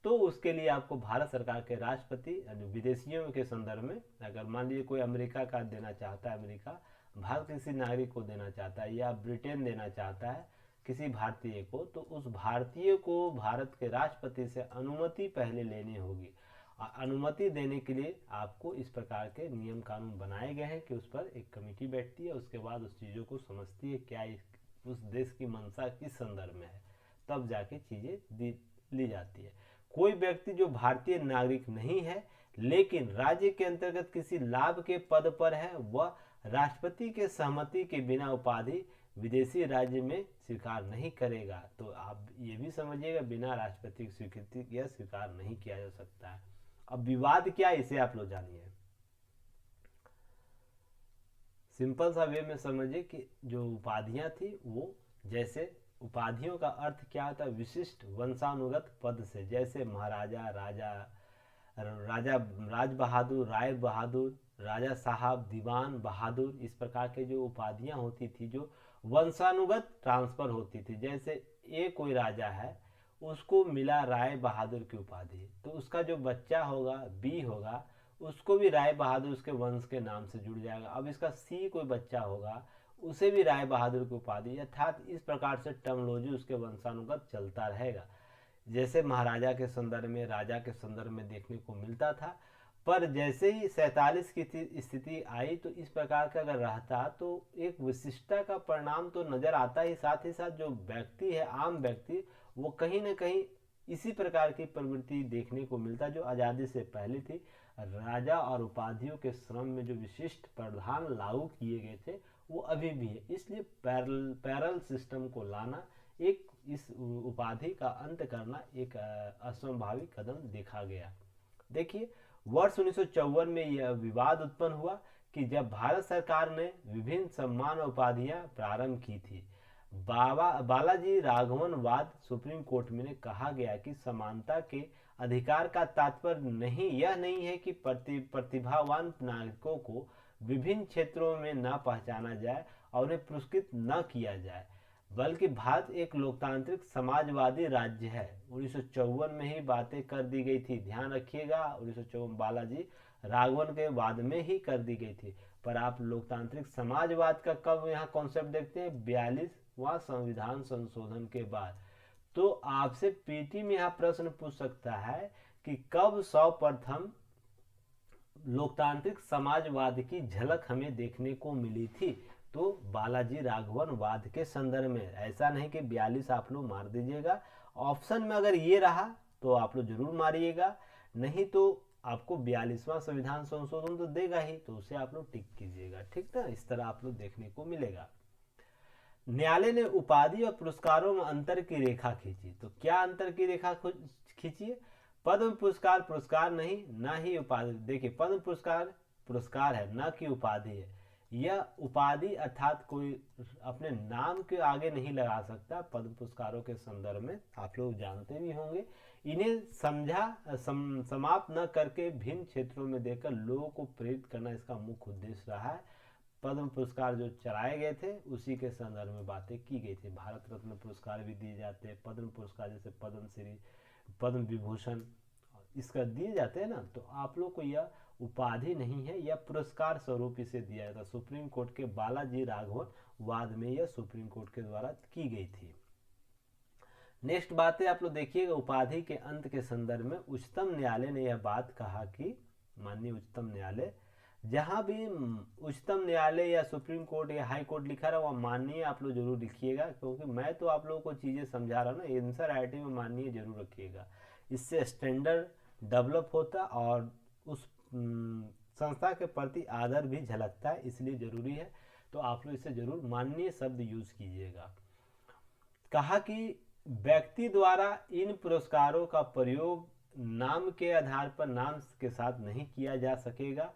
तो उसके लिए आपको भारत सरकार के राष्ट्रपति विदेशियों के संदर्भ में, अगर मान लीजिए कोई अमेरिका का देना चाहता है, अमेरिका भारत के किसी नागरिक को देना चाहता है, या ब्रिटेन देना चाहता है किसी भारतीय को, तो उस भारतीय को भारत के राष्ट्रपति से अनुमति पहले लेनी होगी। अनुमति देने के लिए आपको इस प्रकार के नियम कानून बनाए गए हैं कि उस पर एक कमेटी बैठती है, उसके बाद उस चीज़ों को समझती है क्या उस देश की मंशा किस संदर्भ में है, तब जाके चीज़ें ली जाती है। कोई व्यक्ति जो भारतीय नागरिक नहीं है लेकिन राज्य के अंतर्गत किसी लाभ के पद पर है, वह राष्ट्रपति के सहमति के बिना उपाधि विदेशी राज्य में स्वीकार नहीं करेगा। तो आप ये भी समझिएगा, बिना राष्ट्रपति की स्वीकृति यह स्वीकार नहीं किया जा सकता है। अब विवाद क्या है इसे आप लोग जानिए। सिंपल सा वे में समझिए कि जो उपाधियां थी वो, जैसे उपाधियों का अर्थ क्या होता है, विशिष्ट वंशानुगत पद से, जैसे महाराजा, राजा, राजा राज बहादुर, राय बहादुर, राजा साहब, दीवान बहादुर, इस प्रकार के जो उपाधियां होती थी जो वंशानुगत ट्रांसफर होती थी। जैसे ए कोई राजा है, उसको मिला राय बहादुर की उपाधि, तो उसका जो बच्चा होगा, बी होगा, उसको भी राय बहादुर उसके वंश के नाम से जुड़ जाएगा। अब इसका सी कोई बच्चा होगा, उसे भी राय बहादुर की उपाधि, अर्थात इस प्रकार से टर्मोलॉजी उसके वंशानुगत चलता रहेगा। जैसे महाराजा के संदर्भ में, राजा के संदर्भ में देखने को मिलता था। पर जैसे ही 47 की स्थिति आई तो इस प्रकार का अगर रहता तो एक विशिष्टता का परिणाम तो नजर आता ही, साथ जो व्यक्ति है, आम व्यक्ति, वो कहीं ना कहीं इसी प्रकार की प्रवृत्ति देखने को मिलता जो आज़ादी से पहले थी। राजा और उपाधियों के श्रम में जो विशिष्ट प्रावधान लागू किए गए थे वो अभी भी है। इसलिए पैरल सिस्टम को लाना, एक इस उपाधि का अंत करना एक असंभावी कदम देखा गया। देखिए, वर्ष 1954 में यह विवाद उत्पन्न हुआ कि जब भारत सरकार ने विभिन्न सम्मान और उपाधियां प्रारंभ की थी, बालाजी राघवन वाद सुप्रीम कोर्ट में कहा गया कि समानता के अधिकार का तात्पर्य यह नहीं है कि प्रतिभावान नागरिकों को विभिन्न क्षेत्रों में न पहचाना जाए और उन्हें पुरस्कृत न किया जाए, बल्कि भारत एक लोकतांत्रिक समाजवादी राज्य है। 1954 में ही बातें कर दी गई थी, ध्यान रखिएगा, 1954 बालाजी राघवन के बाद में ही कर दी गई थी। पर आप लोकतांत्रिक समाजवाद का कब यहाँ कॉन्सेप्ट देखते हैं, 42वां संविधान संशोधन के बाद। तो आपसे पीटी में यहाँ प्रश्न पूछ सकता है कि कब सर्वप्रथम लोकतांत्रिक समाजवाद की झलक हमें देखने को मिली थी, तो बालाजी राघवन वाद के संदर्भ में। ऐसा नहीं कि 42 आप लोग मार दीजिएगा, ऑप्शन में अगर ये रहा तो आप लोग जरूर मारिएगा, नहीं तो आपको 42वां संविधान संशोधन तो देगा ही, तो उसे आप लोग टिक कीजिएगा, ठीक ना। इस तरह आप लोग देखने को मिलेगा। न्यायालय ने उपाधि और पुरस्कारों में अंतर की रेखा खींची। तो क्या अंतर की रेखा खींची है? पद्म पुरस्कार पुरस्कार नहीं, न ही उपाधि। देखिए, पद्म पुरस्कार पुरस्कार है, न कि उपाधि है। यह उपाधि अर्थात कोई अपने नाम के आगे नहीं लगा सकता। पद्म पुरस्कारों के संदर्भ में आप लोग जानते भी होंगे, इन्हें समाप्त न करके भिन्न क्षेत्रों में देकर लोगों को प्रेरित करना इसका मुख्य उद्देश्य रहा है। पद्म पुरस्कार जो चलाए गए थे उसी के संदर्भ में बातें की गई थी। भारत रत्न पुरस्कार भी दिए जाते हैं, पद्म पुरस्कार जैसे पद्मश्री, पद्म विभूषण इसका दिए जाते हैं ना। तो आप लोग को यह उपाधि नहीं है, यह पुरस्कार स्वरूप इसे दिया जाता। सुप्रीम कोर्ट के बालाजी राघवन वाद में यह सुप्रीम कोर्ट के द्वारा की गई थी। नेक्स्ट बात है, आप लोग देखिएगा, उपाधि के अंत के संदर्भ में उच्चतम न्यायालय ने यह बात कहा कि, माननीय उच्चतम न्यायालय, जहां भी उच्चतम न्यायालय या सुप्रीम कोर्ट या हाई कोर्ट लिखा रहा वहाँ माननीय आप लोग जरूर लिखिएगा, क्योंकि मैं तो आप लोगों को चीज़ें समझा रहा हूँ ना, एनसीईआरटी में माननीय जरूर रखिएगा। इससे स्टैंडर्ड डेवलप होता और उस संस्था के प्रति आदर भी झलकता है, इसलिए जरूरी है। तो आप लोग इसे जरूर माननीय शब्द यूज कीजिएगा। कहा कि व्यक्ति द्वारा इन पुरस्कारों का प्रयोग नाम के आधार पर नाम के साथ नहीं किया जा सकेगा,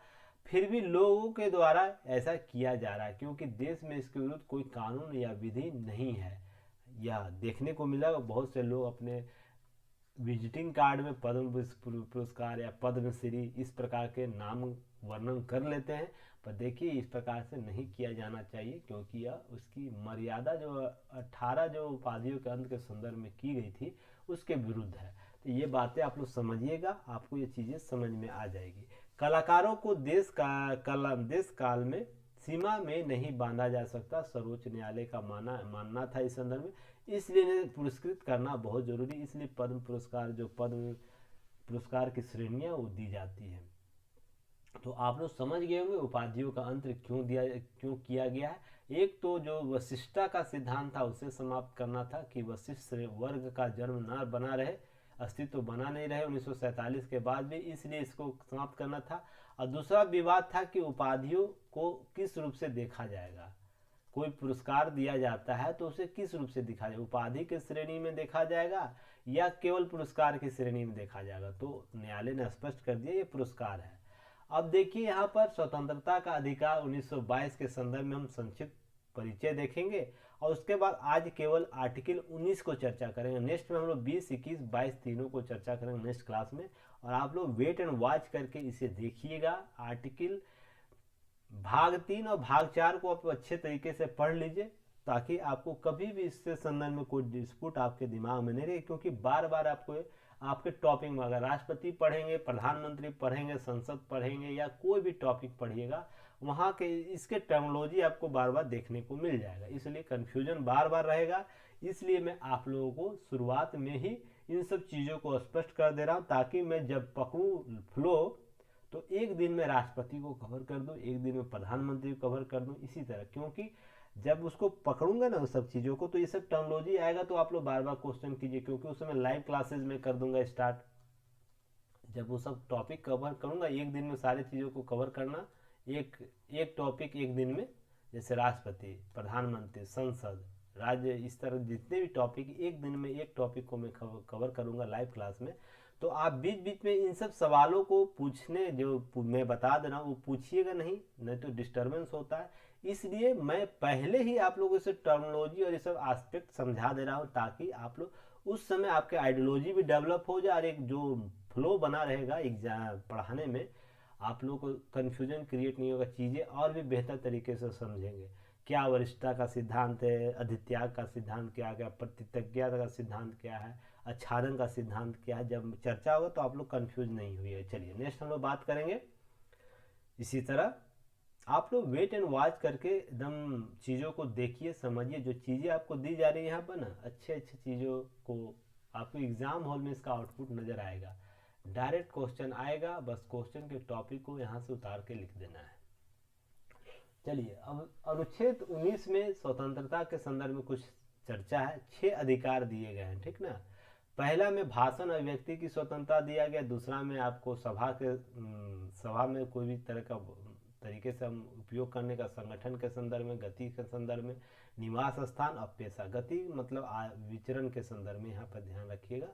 फिर भी लोगों के द्वारा ऐसा किया जा रहा है, क्योंकि देश में इसके विरुद्ध कोई कानून या विधि नहीं है। यह देखने को मिला, बहुत से लोग अपने विजिटिंग कार्ड में पद्म पुरस्कार या पद्मश्री इस प्रकार के नाम वर्णन कर लेते हैं। पर देखिए, इस प्रकार से नहीं किया जाना चाहिए, क्योंकि यह उसकी मर्यादा जो 18 जो उपाधियों के अंत के संदर्भ में की गई थी उसके विरुद्ध है। तो ये बातें आप लोग समझिएगा, आपको ये चीज़ें समझ में आ जाएगी। कलाकारों को देश काल में सीमा में नहीं बांधा जा सकता, सर्वोच्च न्यायालय का मानना था इस संदर्भ में, इसलिए इन्हें पुरस्कृत करना बहुत जरूरी। इसलिए पद्म पुरस्कार, जो पद्म पुरस्कार की श्रेणियां वो दी जाती हैं। तो आप लोग समझ गए होंगे उपाधियों का अंत क्यों किया गया है। एक तो जो वशिष्ठता का सिद्धांत था उसे समाप्त करना था कि वशिष्ठ वर्ग का जन्म न बना रहे, अस्तित्व बना नहीं रहे 1947 के बाद भी, इसलिए इसको समाप्त करना था। और दूसरा विवाद था कि उपाधियों को किस रूप से देखा जाएगा। कोई पुरस्कार दिया जाता है तो उसे किस रूप से दिखा जाएगा, उपाधि की श्रेणी में देखा जाएगा या केवल पुरस्कार की श्रेणी में देखा जाएगा। तो न्यायालय ने स्पष्ट कर दिया ये पुरस्कार है। अब देखिए यहाँ पर स्वतंत्रता का अधिकार 1922 के संदर्भ में हम संक्षिप्त परिचय देखेंगे और उसके बाद आज केवल आर्टिकल 19 को चर्चा करेंगे। नेक्स्ट में हम लोग 20, 21, 22 तीनों को चर्चा करेंगे नेक्स्ट क्लास में, और आप लोग वेट एंड वॉच करके इसे देखिएगा। आर्टिकल भाग 3 और भाग 4 को आप अच्छे तरीके से पढ़ लीजिए ताकि आपको कभी भी इससे संदर्भ में कोई डिस्प्यूट आपके दिमाग में नहीं रहे, क्योंकि बार बार आपको आपके टॉपिक में अगर राष्ट्रपति पढ़ेंगे, प्रधानमंत्री पढ़ेंगे, संसद पढ़ेंगे या कोई भी टॉपिक पढ़िएगा, वहाँ के इसके टर्मिनोलॉजी आपको बार बार देखने को मिल जाएगा, इसलिए कन्फ्यूजन बार बार रहेगा। इसलिए मैं आप लोगों को शुरुआत में ही इन सब चीज़ों को स्पष्ट कर दे रहा हूँ ताकि मैं जब पकड़ूँ फ्लो तो एक दिन में राष्ट्रपति को कवर कर दूं, एक दिन में प्रधानमंत्री को कवर कर दूं, इसी तरह, क्योंकि जब उसको पकड़ूंगा ना उस सब चीज़ों को तो ये सब टर्मिनोलॉजी आएगा तो आप लोग बार बार क्वेश्चन कीजिए, क्योंकि उस समय लाइव क्लासेज में कर दूंगा स्टार्ट। जब वो सब टॉपिक कवर करूंगा एक दिन में सारी चीज़ों को कवर करना, एक टॉपिक एक दिन में, जैसे राष्ट्रपति, प्रधानमंत्री, संसद, राज्य, इस तरह जितने भी टॉपिक एक दिन में एक टॉपिक को मैं कवर करूंगा लाइव क्लास में। तो आप बीच बीच में इन सब सवालों को पूछने, जो मैं बता दे रहा हूँ वो पूछिएगा नहीं तो डिस्टर्बेंस होता है। इसलिए मैं पहले ही आप लोगों से टर्मिनोलॉजी और ये सब एस्पेक्ट समझा दे रहा हूँ ताकि आप लोग उस समय आपके आइडियोलॉजी भी डेवलप हो जाए और एक जो फ्लो बना रहेगा एग्जाम पढ़ाने में आप लोग को कन्फ्यूजन क्रिएट नहीं होगा, चीज़ें और भी बेहतर तरीके से समझेंगे। क्या वरिष्ठता का सिद्धांत है, अधित्याग का सिद्धांत क्या है, प्रतिज्ञा का सिद्धांत क्या है, आच्छादन का सिद्धांत क्या है, जब चर्चा होगा तो आप लोग कंफ्यूज नहीं हुई है। चलिए नेक्स्ट हम लोग बात करेंगे। इसी तरह आप लोग वेट एंड वॉच करके एकदम चीज़ों को देखिए, समझिए, जो चीज़ें आपको दी जा रही है यहाँ पर ना, अच्छे अच्छे चीज़ों को आपको एग्जाम हॉल में इसका आउटपुट नज़र आएगा। डायरेक्ट क्वेश्चन आएगा, बस क्वेश्चन के टॉपिक को यहाँ से उतार के लिख देना है। चलिए अब अनुच्छेद 19 में स्वतंत्रता के संदर्भ में कुछ चर्चा है। 6 अधिकार दिए गए हैं, ठीक ना। पहला में भाषण अभिव्यक्ति की स्वतंत्रता दिया गया, दूसरा में आपको सभा में कोई भी तरह का तरीके से हम उपयोग करने का, संगठन के संदर्भ में, गति के संदर्भ में, निवास स्थान और पेशा। गति मतलब विचरण के संदर्भ में, यहाँ पर ध्यान रखिएगा।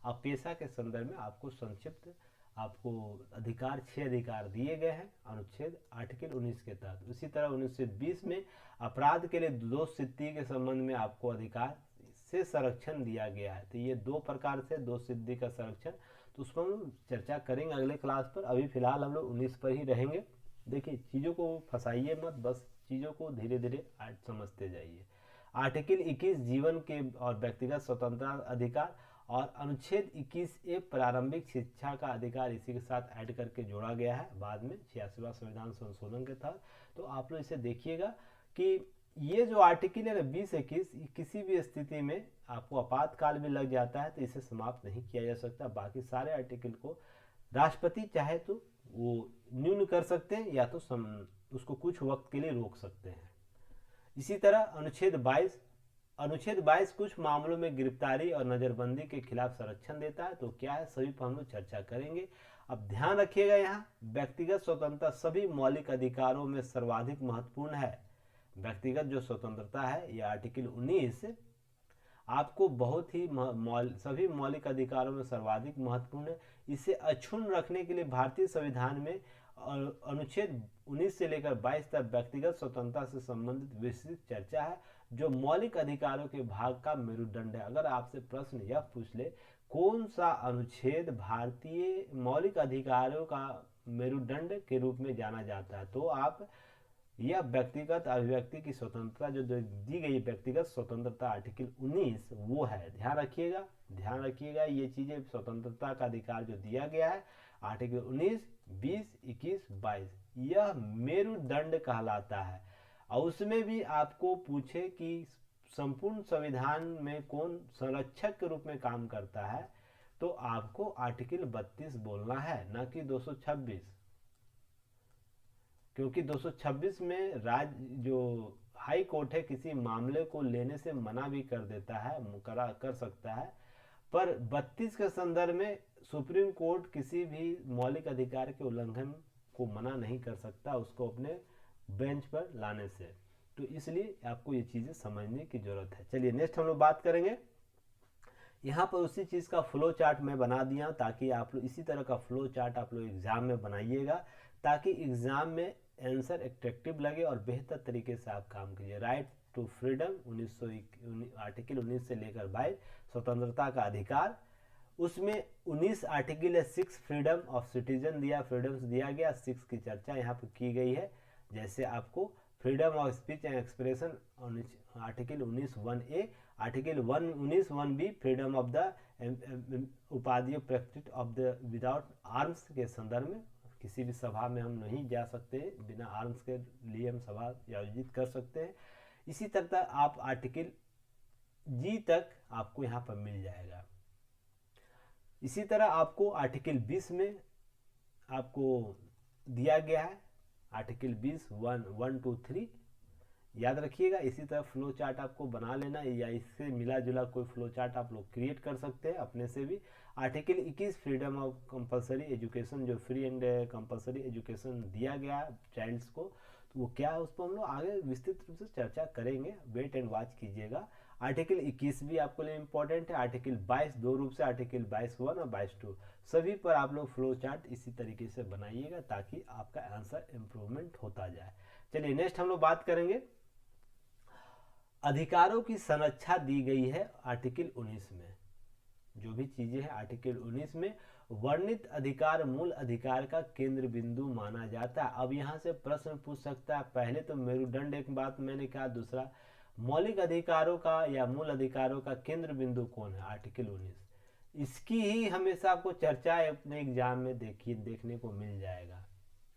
और पेशा के संदर्भ में आपको संक्षिप्त आपको अधिकार 6 अधिकार दिए गए हैं अनुच्छेद आर्टिकल 19 के तहत। उसी तरह 1920 में अपराध के लिए दोष सिद्धि के संबंध में आपको अधिकार से संरक्षण दिया गया है। तो ये 2 प्रकार से दोष सिद्धि का संरक्षण, तो उस पर हम चर्चा करेंगे अगले क्लास पर। अभी फिलहाल हम लोग 19 पर ही रहेंगे। देखिए चीज़ों को फंसाइए मत, बस चीज़ों को धीरे धीरे समझते जाइए। आर्टिकल 21 जीवन के और व्यक्तिगत स्वतंत्रता अधिकार, और अनुच्छेद 21A प्रारंभिक शिक्षा का अधिकार इसी के साथ ऐड करके जोड़ा गया है बाद में 86वां संविधान संशोधन के तहत। तो आप लोग इसे देखिएगा कि ये जो आर्टिकल है ना 20-21, किसी भी स्थिति में आपको आपातकाल भी लग जाता है तो इसे समाप्त नहीं किया जा सकता। बाकी सारे आर्टिकल को राष्ट्रपति चाहे तो वो न्यून कर सकते हैं या तो उसको कुछ वक्त के लिए रोक सकते हैं। इसी तरह अनुच्छेद 22 कुछ मामलों में गिरफ्तारी और नज़रबंदी के खिलाफ संरक्षण देता है। तो क्या है, सभी पर हम लोग चर्चा करेंगे। अब ध्यान रखिएगा, यहाँ व्यक्तिगत स्वतंत्रता सभी मौलिक अधिकारों में सर्वाधिक महत्वपूर्ण है। व्यक्तिगत जो स्वतंत्रता है ये आर्टिकल 19 आपको बहुत ही सभी मौलिक अधिकारों में सर्वाधिक महत्वपूर्ण है। इसे अक्षुण्ण रखने के लिए भारतीय संविधान में अनुच्छेद 19 से लेकर 22 तक व्यक्तिगत स्वतंत्रता से संबंधित विस्तृत चर्चा है, जो मौलिक अधिकारों के भाग का मेरुदंड है। अगर आपसे प्रश्न यह पूछ ले कौन सा अनुच्छेद भारतीय मौलिक अधिकारों का मेरुदंड के रूप में जाना जाता है, तो आप यह व्यक्तिगत अभिव्यक्ति की स्वतंत्रता जो दी गई व्यक्तिगत स्वतंत्रता आर्टिकल 19 वो है। ध्यान रखिएगा ये चीजें, स्वतंत्रता का अधिकार जो दिया गया है आर्टिकल 19, 20, 21, 22 यह मेरुदंड कहलाता है। और उसमें भी आपको पूछे कि संपूर्ण संविधान में कौन संरक्षक के रूप में काम करता है, तो आपको आर्टिकल 32 बोलना है, ना कि 226, क्योंकि 226 में जो हाई कोर्ट है किसी मामले को लेने से मना भी कर देता है, कर सकता है, पर 32 के संदर्भ में सुप्रीम कोर्ट किसी भी मौलिक अधिकार के उल्लंघन को मना नहीं कर सकता उसको अपने बेंच पर लाने से। तो इसलिए आपको ये चीज़ें समझने की जरूरत है। चलिए नेक्स्ट हम लोग बात करेंगे। यहाँ पर उसी चीज़ का फ्लो चार्ट मैं बना दिया ताकि आप लोग इसी तरह का फ्लो चार्ट आप लोग एग्जाम में बनाइएगा ताकि एग्जाम में आंसर एट्रैक्टिव लगे और बेहतर तरीके से आप काम कीजिए। राइट टू फ्रीडम 19 आर्टिकल 19 से लेकर 22 स्वतंत्रता का अधिकार, उसमें 19 आर्टिकल है 6 फ्रीडम ऑफ सिटीजन दिया, फ्रीडम्स दिया गया, 6 की चर्चा यहाँ पर की गई है। जैसे आपको freedom of speech and expression article 19(1)(a), article 19(1)(b) freedom of the उपाधियों practice of the without arms के संदर्भ में किसी भी सभा में हम नहीं जा सकते, बिना आर्म्स के लिए हम सभा आयोजित कर सकते हैं। इसी तरह आप आर्टिकल जी तक आपको यहाँ पर मिल जाएगा। इसी तरह आपको आर्टिकल 20 में आपको दिया गया है, आर्टिकल 20 1, 2, 3 याद रखिएगा। इसी तरह फ्लो चार्ट आपको बना लेना या इससे मिला जुला कोई फ्लो चार्ट आप लोग क्रिएट कर सकते हैं अपने से भी। Article 21 freedom of compulsory education, जो फ्री एंड कंपलसरी एजुकेशन दिया गया चाइल्ड्स को, तो वो क्या है उस पर हम लोग आगे विस्तृत रूप से चर्चा करेंगे, वेट एंड वॉच कीजिएगा। आर्टिकल 21 भी आपके लिए इंपॉर्टेंट है। आर्टिकल 22 दो रूप से, आर्टिकल 22(1) और 22(2) सभी पर आप लोग फ्लो चार्ट इसी तरीके से बनाइएगा ताकि आपका आंसर इम्प्रूवमेंट होता जाए। चलिए नेक्स्ट हम लोग बात करेंगे, अधिकारों की संरक्षा दी गई है आर्टिकल 19 में। जो भी चीजें हैं आर्टिकल 19 में, वर्णित अधिकार मूल अधिकार का केंद्र बिंदु माना जाता है। अब यहाँ से प्रश्न पूछ सकता है, पहले तो मेरुदंड एक बात मैंने कहा, दूसरा मौलिक अधिकारों का या मूल अधिकारों का केंद्र बिंदु कौन है, आर्टिकल 19। इसकी ही हमेशा आपको चर्चा अपने एग्जाम में देखने को मिल जाएगा।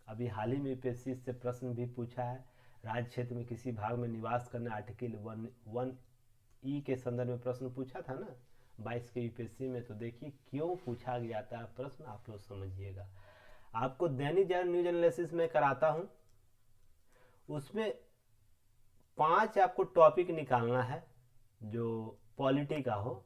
अभी हाल ही में यूपीएससी से प्रश्न भी पूछा है, राज्य क्षेत्र में किसी भाग में निवास करने, आर्टिकल 1(1)(e) के संदर्भ में प्रश्न पूछा था ना 22 के यूपीएससी में। तो देखिए क्यों पूछा गया था प्रश्न, आप लोग समझिएगा। आपको दैनिक जागरण न्यूज एनालिसिस में कराता हूं, उसमें 5 आपको टॉपिक निकालना है जो पॉलिटी का हो।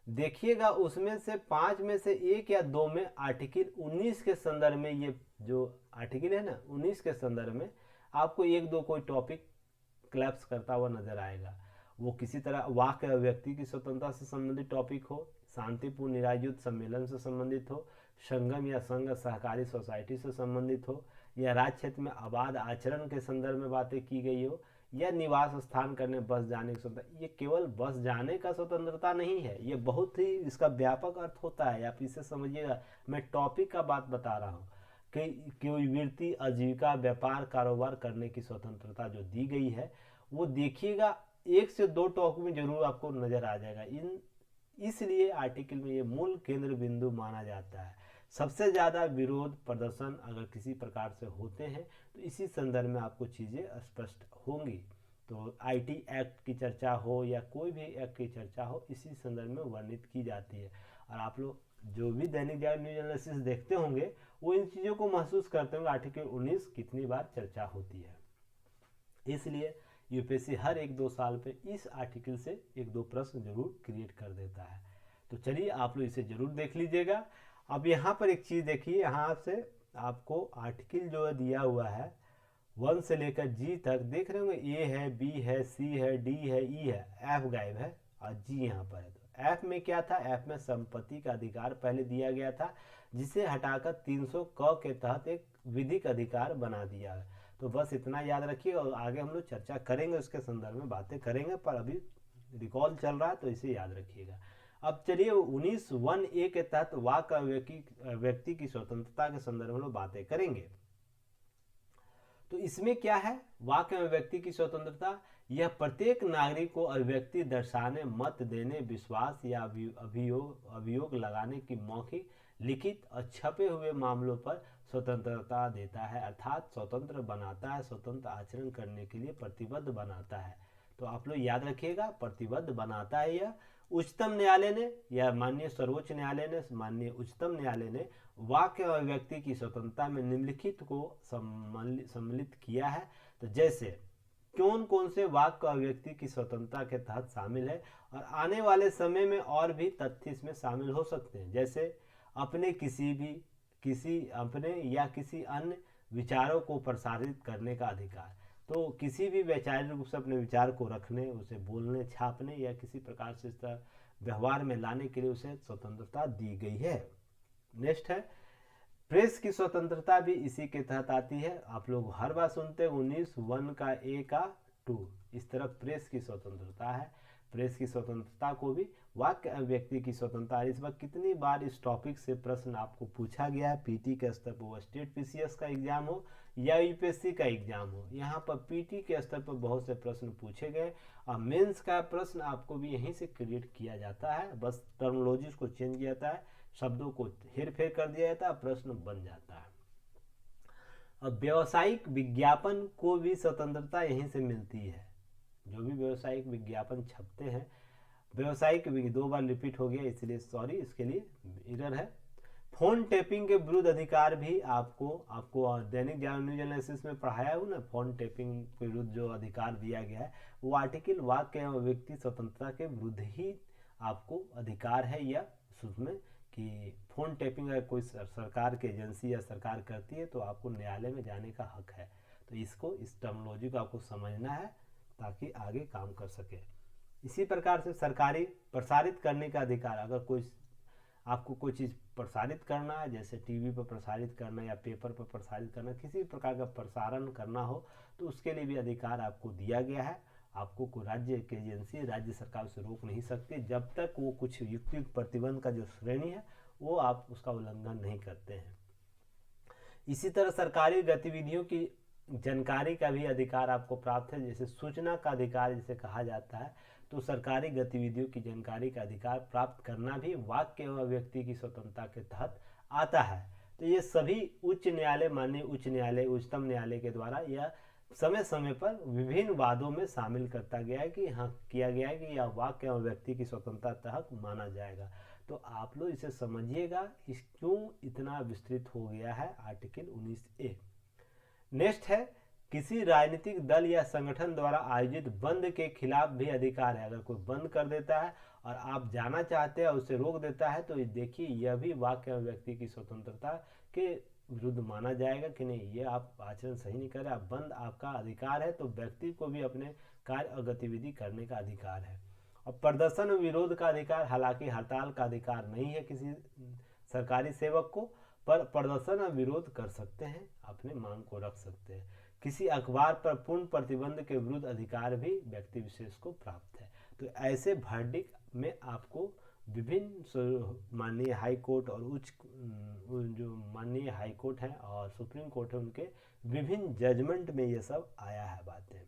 देखिएगा उसमें से 5 में से 1 या 2 में आर्टिकल 19 के संदर्भ में, ये जो आर्टिकल है ना 19 के संदर्भ में आपको 1-2 कोई टॉपिक क्लैप्स करता हुआ नजर आएगा। वो किसी तरह वाक या व्यक्ति की स्वतंत्रता से संबंधित टॉपिक हो, शांतिपूर्ण निरायुद्ध सम्मेलन से संबंधित हो, संगम या संघ सहकारी सोसाइटी से संबंधित हो, या राज्य क्षेत्र में अबाध आचरण के संदर्भ में बातें की गई हो, या निवास स्थान करने बस जाने की स्वतंत्रता। ये केवल बस जाने का स्वतंत्रता नहीं है, ये बहुत ही इसका व्यापक अर्थ होता है, आप इसे समझिएगा। मैं टॉपिक का बात बता रहा हूँ कि कोई वृत्ति आजीविका व्यापार कारोबार करने की स्वतंत्रता जो दी गई है, वो देखिएगा 1 से 2 टॉपिक में जरूर आपको नजर आ जाएगा। इसलिए आर्टिकल में ये मूल केंद्र बिंदु माना जाता है। सबसे ज़्यादा विरोध प्रदर्शन अगर किसी प्रकार से होते हैं तो इसी संदर्भ में आपको चीज़ें स्पष्ट होंगी। तो आईटी एक्ट की चर्चा हो या कोई भी एक्ट की चर्चा हो, इसी संदर्भ में वर्णित की जाती है। और आप लोग जो भी दैनिक जागरण न्यूज एनालिसिस देखते होंगे वो इन चीज़ों को महसूस करते होंगे, आर्टिकल 19 कितनी बार चर्चा होती है। इसलिए यूपीएससी हर 1-2 साल पे इस आर्टिकल से 1-2 प्रश्न जरूर क्रिएट कर देता है। तो चलिए आप लोग इसे जरूर देख लीजिएगा। अब यहाँ पर एक चीज़ देखिए, यहाँ से आपको आर्टिकल जो है दिया हुआ है 1 से लेकर जी तक, देख रहे होंगे ए है, बी है, सी है, डी है, ई है, एफ गायब है और जी यहाँ पर है। तो एफ में क्या था, एफ में संपत्ति का अधिकार पहले दिया गया था, जिसे हटाकर 300 क के तहत एक विधिक अधिकार बना दिया है। तो बस इतना याद रखिए और आगे हम लोग चर्चा करेंगे, उसके संदर्भ में बातें करेंगे, पर अभी रिकॉल चल रहा है तो इसे याद रखिएगा। अब चलिए 19(1)(a) के तहत वाक व्यक्ति की स्वतंत्रता के संदर्भ में बातें करेंगे। तो इसमें क्या है, वाक व्यक्ति की स्वतंत्रता, यह प्रत्येक नागरिक को अभिव्यक्ति दर्शाने, मत देने, विश्वास या अभियोग लगाने की मौखिक, लिखित और छपे हुए मामलों पर स्वतंत्रता देता है, अर्थात स्वतंत्र बनाता है, स्वतंत्र आचरण करने के लिए प्रतिबद्ध बनाता है। तो आप लोग याद रखिएगा, प्रतिबद्ध बनाता है यह। उच्चतम न्यायालय ने या माननीय सर्वोच्च न्यायालय ने, माननीय उच्चतम न्यायालय ने वाक व्यक्ति की स्वतंत्रता में निम्नलिखित को सम्मिलित किया है। तो जैसे कौन कौन से वाक व्यक्ति की स्वतंत्रता के तहत शामिल है, और आने वाले समय में और भी तथ्य इसमें शामिल हो सकते हैं, जैसे अपने अपने या किसी अन्य विचारों को प्रसारित करने का अधिकार। तो किसी भी वैचारिक रूप से अपने विचार को रखने, उसे बोलने, छापने या किसी प्रकार से इस तरह व्यवहार में लाने के लिए उसे स्वतंत्रता दी गई है। नेक्स्ट है प्रेस की स्वतंत्रता भी इसी के तहत आती है। आप लोग हर बार सुनते हैं 19(1) का ए का 2, इस तरह प्रेस की स्वतंत्रता है। प्रेस की स्वतंत्रता को भी वाक्य अभिव्यक्ति की स्वतंत्रता। इस बार कितनी बार इस टॉपिक से प्रश्न आपको पूछा गया है, पीटी के स्तर पर, वो स्टेट पीसीएस का एग्जाम हो या यूपीएससी का एग्जाम हो, यहाँ पर पीटी के स्तर पर बहुत से प्रश्न पूछे गए और मेंस का प्रश्न आपको भी यहीं से क्रिएट किया जाता है। बस टर्मिनोलॉजीज को चेंज किया जाता है, शब्दों को हेर फेर कर दिया जाता है, प्रश्न बन जाता है। अब व्यावसायिक विज्ञापन को भी स्वतंत्रता यहीं से मिलती है। जो भी व्यावसायिक विज्ञापन छपते हैं, व्यावसायिक 2 बार रिपीट हो गया इसलिए सॉरी, इसके लिए एरर है। फोन टैपिंग के विरुद्ध अधिकार भी आपको दैनिक जागरण न्यूज एनालिसिस में पढ़ाया हूँ ना, फोन टैपिंग के विरुद्ध जो अधिकार दिया गया है वो आर्टिकल वाक्य एवं व्यक्ति स्वतंत्रता के विरुद्ध ही आपको अधिकार है, या उसमें कि फोन टैपिंग अगर कोई सरकार की एजेंसी या सरकार करती है तो आपको न्यायालय में जाने का हक है। तो इस टर्मिनोलॉजी को आपको समझना है ताकि आगे काम कर सके। इसी प्रकार से सरकारी प्रसारित करने का अधिकार, अगर आपको कोई चीज़ प्रसारित करना है, जैसे टीवी पर प्रसारित करना या पेपर पर प्रसारित करना, किसी प्रकार का प्रसारण करना हो तो उसके लिए भी अधिकार आपको दिया गया है। आपको कोई राज्य की एजेंसी राज्य सरकार से रोक नहीं सकती जब तक वो कुछ युक्ति प्रतिबंध का जो श्रेणी है वो आप उसका उल्लंघन नहीं करते हैं। इसी तरह सरकारी गतिविधियों की जानकारी का भी अधिकार आपको प्राप्त है। जैसे सूचना का अधिकार जिसे कहा जाता है, तो सरकारी गतिविधियों की जानकारी का अधिकार प्राप्त करना भी वाक्य एवं व्यक्ति की स्वतंत्रता के तहत आता है। तो ये सभी उच्च न्यायालय, माननीय उच्च न्यायालय, उच्चतम न्यायालय के द्वारा यह समय समय पर विभिन्न वादों में शामिल करता गया है कि हाँ किया गया है कि यह वाक्य एवं व्यक्ति की स्वतंत्रता तहत माना जाएगा। तो आप लोग इसे समझिएगा इस क्यों इतना विस्तृत हो गया है आर्टिकल 19A। नेक्स्ट है, किसी राजनीतिक दल या संगठन द्वारा आयोजित बंद के खिलाफ भी अधिकार है। अगर कोई बंद कर देता है और आप जाना चाहते हैं, उसे रोक देता है, तो देखिए यह भी वाक्य एवं व्यक्ति की स्वतंत्रता के विरुद्ध माना जाएगा कि नहीं, ये आप आचरण सही नहीं कर रहे, आप बंद, आपका अधिकार है, तो व्यक्ति को भी अपने कार्य और गतिविधि करने का अधिकार है। और प्रदर्शन विरोध का अधिकार, हालांकि हड़ताल का अधिकार नहीं है किसी सरकारी सेवक को, पर प्रदर्शन और विरोध कर सकते हैं, अपने मांग को रख सकते हैं। किसी अखबार पर पूर्ण प्रतिबंध के विरुद्ध अधिकार भी व्यक्ति विशेष को प्राप्त है। तो ऐसे वर्डिक्ट में आपको विभिन्न माननीय हाई कोर्ट और जो माननीय हाई कोर्ट है और सुप्रीम कोर्ट है, उनके विभिन्न जजमेंट में ये सब आया है बातें।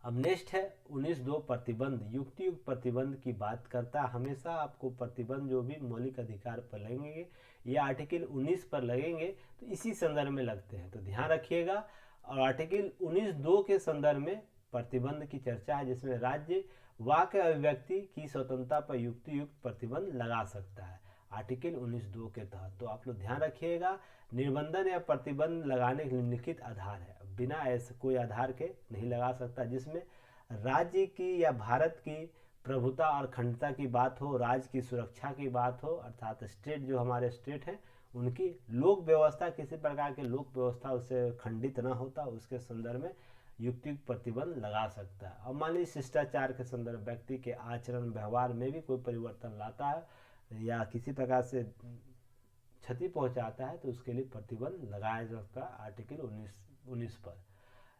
अब नेक्स्ट है 19(2) प्रतिबंध। युक्तियुक्त प्रतिबंध की बात करता है। हमेशा आपको प्रतिबंध जो भी मौलिक अधिकार पर लगेंगे या आर्टिकल 19 पर लगेंगे तो इसी संदर्भ में लगते हैं, तो ध्यान रखिएगा। और आर्टिकल 19(2) के संदर्भ में प्रतिबंध की चर्चा है, जिसमें राज्य वाक्य अभिव्यक्ति की स्वतंत्रता पर युक्तियुक्त प्रतिबंध लगा सकता है आर्टिकल 19(2) के तहत। तो आप लोग ध्यान रखिएगा, निर्बंधन या प्रतिबंध लगाने के लिखित आधार है, बिना ऐसे कोई आधार के नहीं लगा सकता, जिसमें राज्य की या भारत की प्रभुता और अखंडता की बात हो, राज्य की सुरक्षा की बात हो, अर्थात स्टेट, जो हमारे स्टेट हैं उनकी लोक व्यवस्था, किसी प्रकार की लोक व्यवस्था उससे खंडित ना होता, उसके संदर्भ में युक्तियुक्त प्रतिबंध लगा सकता है। और मान लीजिए शिष्टाचार के संदर्भ, व्यक्ति के आचरण व्यवहार में भी कोई परिवर्तन लाता है या किसी प्रकार से क्षति पहुंचाता है, तो उसके लिए प्रतिबंध लगाया जा सकता है आर्टिकल 19 पर।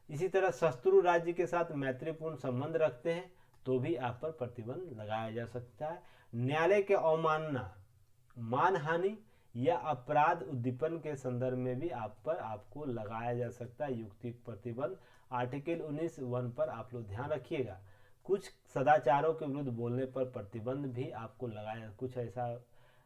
इसी तरह शत्रु राज्य के साथ मैत्रीपूर्ण संबंध रखते हैं तो भी आप पर प्रतिबंध लगाया जा सकता है। न्यायालय के अवमानना, मानहानि या अपराध उद्दीपन के संदर्भ में भी आपको लगाया जा सकता है युक्तियुक्त प्रतिबंध आर्टिकल 19(1) पर। आप लोग ध्यान रखिएगा, कुछ सदाचारों के विरुद्ध बोलने पर प्रतिबंध भी आपको लगाया। कुछ ऐसा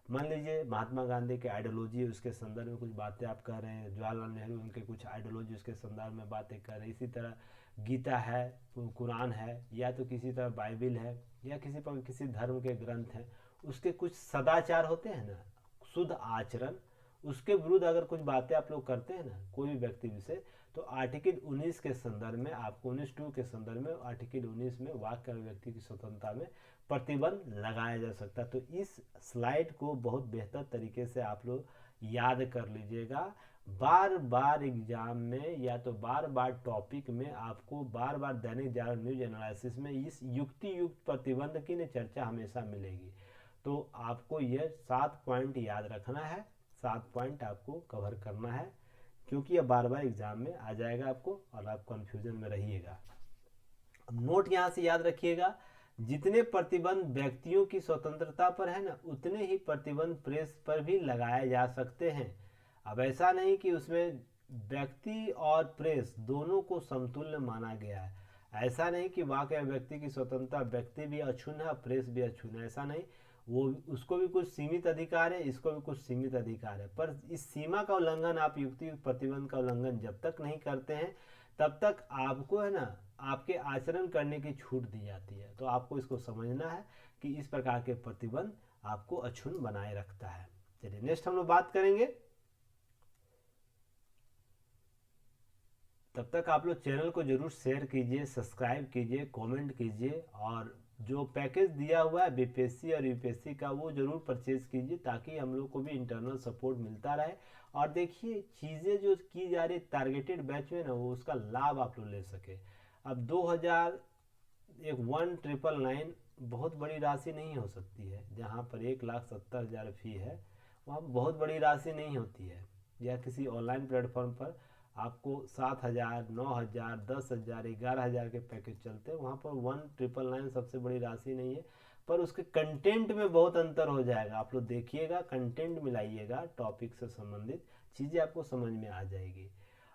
मान लीजिए महात्मा गांधी के आइडियोलॉजी, उसके संदर्भ में कुछ बातें आप कर रहे हैं, जवाहरलाल नेहरू उनके कुछ आइडियोलॉजी उसके संदर्भ में बातें कर रहे हैं, इसी तरह गीता है, कुरान है, या तो किसी तरह बाइबिल है, या किसी धर्म के ग्रंथ हैं, उसके कुछ सदाचार होते हैं ना, शुद्ध आचरण, उसके विरुद्ध अगर कुछ बातें आप लोग करते हैं ना कोई भी व्यक्ति विशेष, तो आर्टिकल 19 के संदर्भ में आपको 19(2) के संदर्भ में आर्टिकल 19 में वाक्य अभिव्यक्ति की स्वतंत्रता में प्रतिबंध लगाया जा सकता है। तो इस स्लाइड को बहुत बेहतर तरीके से आप लोग याद कर लीजिएगा। बार बार एग्जाम में या तो बार बार टॉपिक में आपको बार बार दैनिक जागरण न्यूज एनालिसिस में इस युक्ति युक्त प्रतिबंध की चर्चा हमेशा मिलेगी। तो आपको यह 7 पॉइंट याद रखना है, 7 पॉइंट आपको कवर करना है, क्योंकि यह बार बार एग्जाम में आ जाएगा आपको और आप कंफ्यूजन में रहिएगा। अब नोट यहाँ से याद रखिएगा, जितने प्रतिबंध व्यक्तियों की स्वतंत्रता पर है ना, उतने ही प्रतिबंध प्रेस पर भी लगाए जा सकते हैं। अब ऐसा नहीं कि उसमें व्यक्ति और प्रेस दोनों को समतुल्य माना गया है। ऐसा नहीं कि वाकई व्यक्ति की स्वतंत्रता, व्यक्ति भी अक्षुण्ण है, प्रेस भी अक्षुण्ण है, ऐसा नहीं। वो उसको भी कुछ सीमित अधिकार है, इसको भी कुछ सीमित अधिकार है, पर इस सीमा का उल्लंघन आप युक्ति प्रतिबंध का उल्लंघन जब तक नहीं करते हैं तब तक आपको है ना आपके आचरण करने की छूट दी जाती है। तो आपको इसको समझना है कि इस प्रकार के प्रतिबंध आपको अक्षुण्ण बनाए रखता है। चलिए नेक्स्ट हम लोग बात करेंगे। तब तक आप लोग चैनल को जरूर शेयर कीजिए, सब्सक्राइब कीजिए, कमेंट कीजिए, और जो पैकेज दिया हुआ है बीपीएससी और यूपीएससी का वो जरूर परचेज कीजिए, ताकि हम लोग को भी इंटरनल सपोर्ट मिलता रहे। और देखिए चीज़ें जो की जा रही टारगेटेड बैच में ना, वो उसका लाभ आप लोग ले सके। अब 1,19,999 बहुत बड़ी राशि नहीं हो सकती है। जहाँ पर 1,70,000 फी है, वहाँ बहुत बड़ी राशि नहीं होती है। या किसी ऑनलाइन प्लेटफॉर्म पर आपको 7,000, 9,000, 10,000, 11,000 के पैकेज चलते हैं, वहाँ पर 1,999 सबसे बड़ी राशि नहीं है, पर उसके कंटेंट में बहुत अंतर हो जाएगा। आप लोग देखिएगा, कंटेंट मिलाइएगा, टॉपिक से संबंधित चीज़ें आपको समझ में आ जाएगी।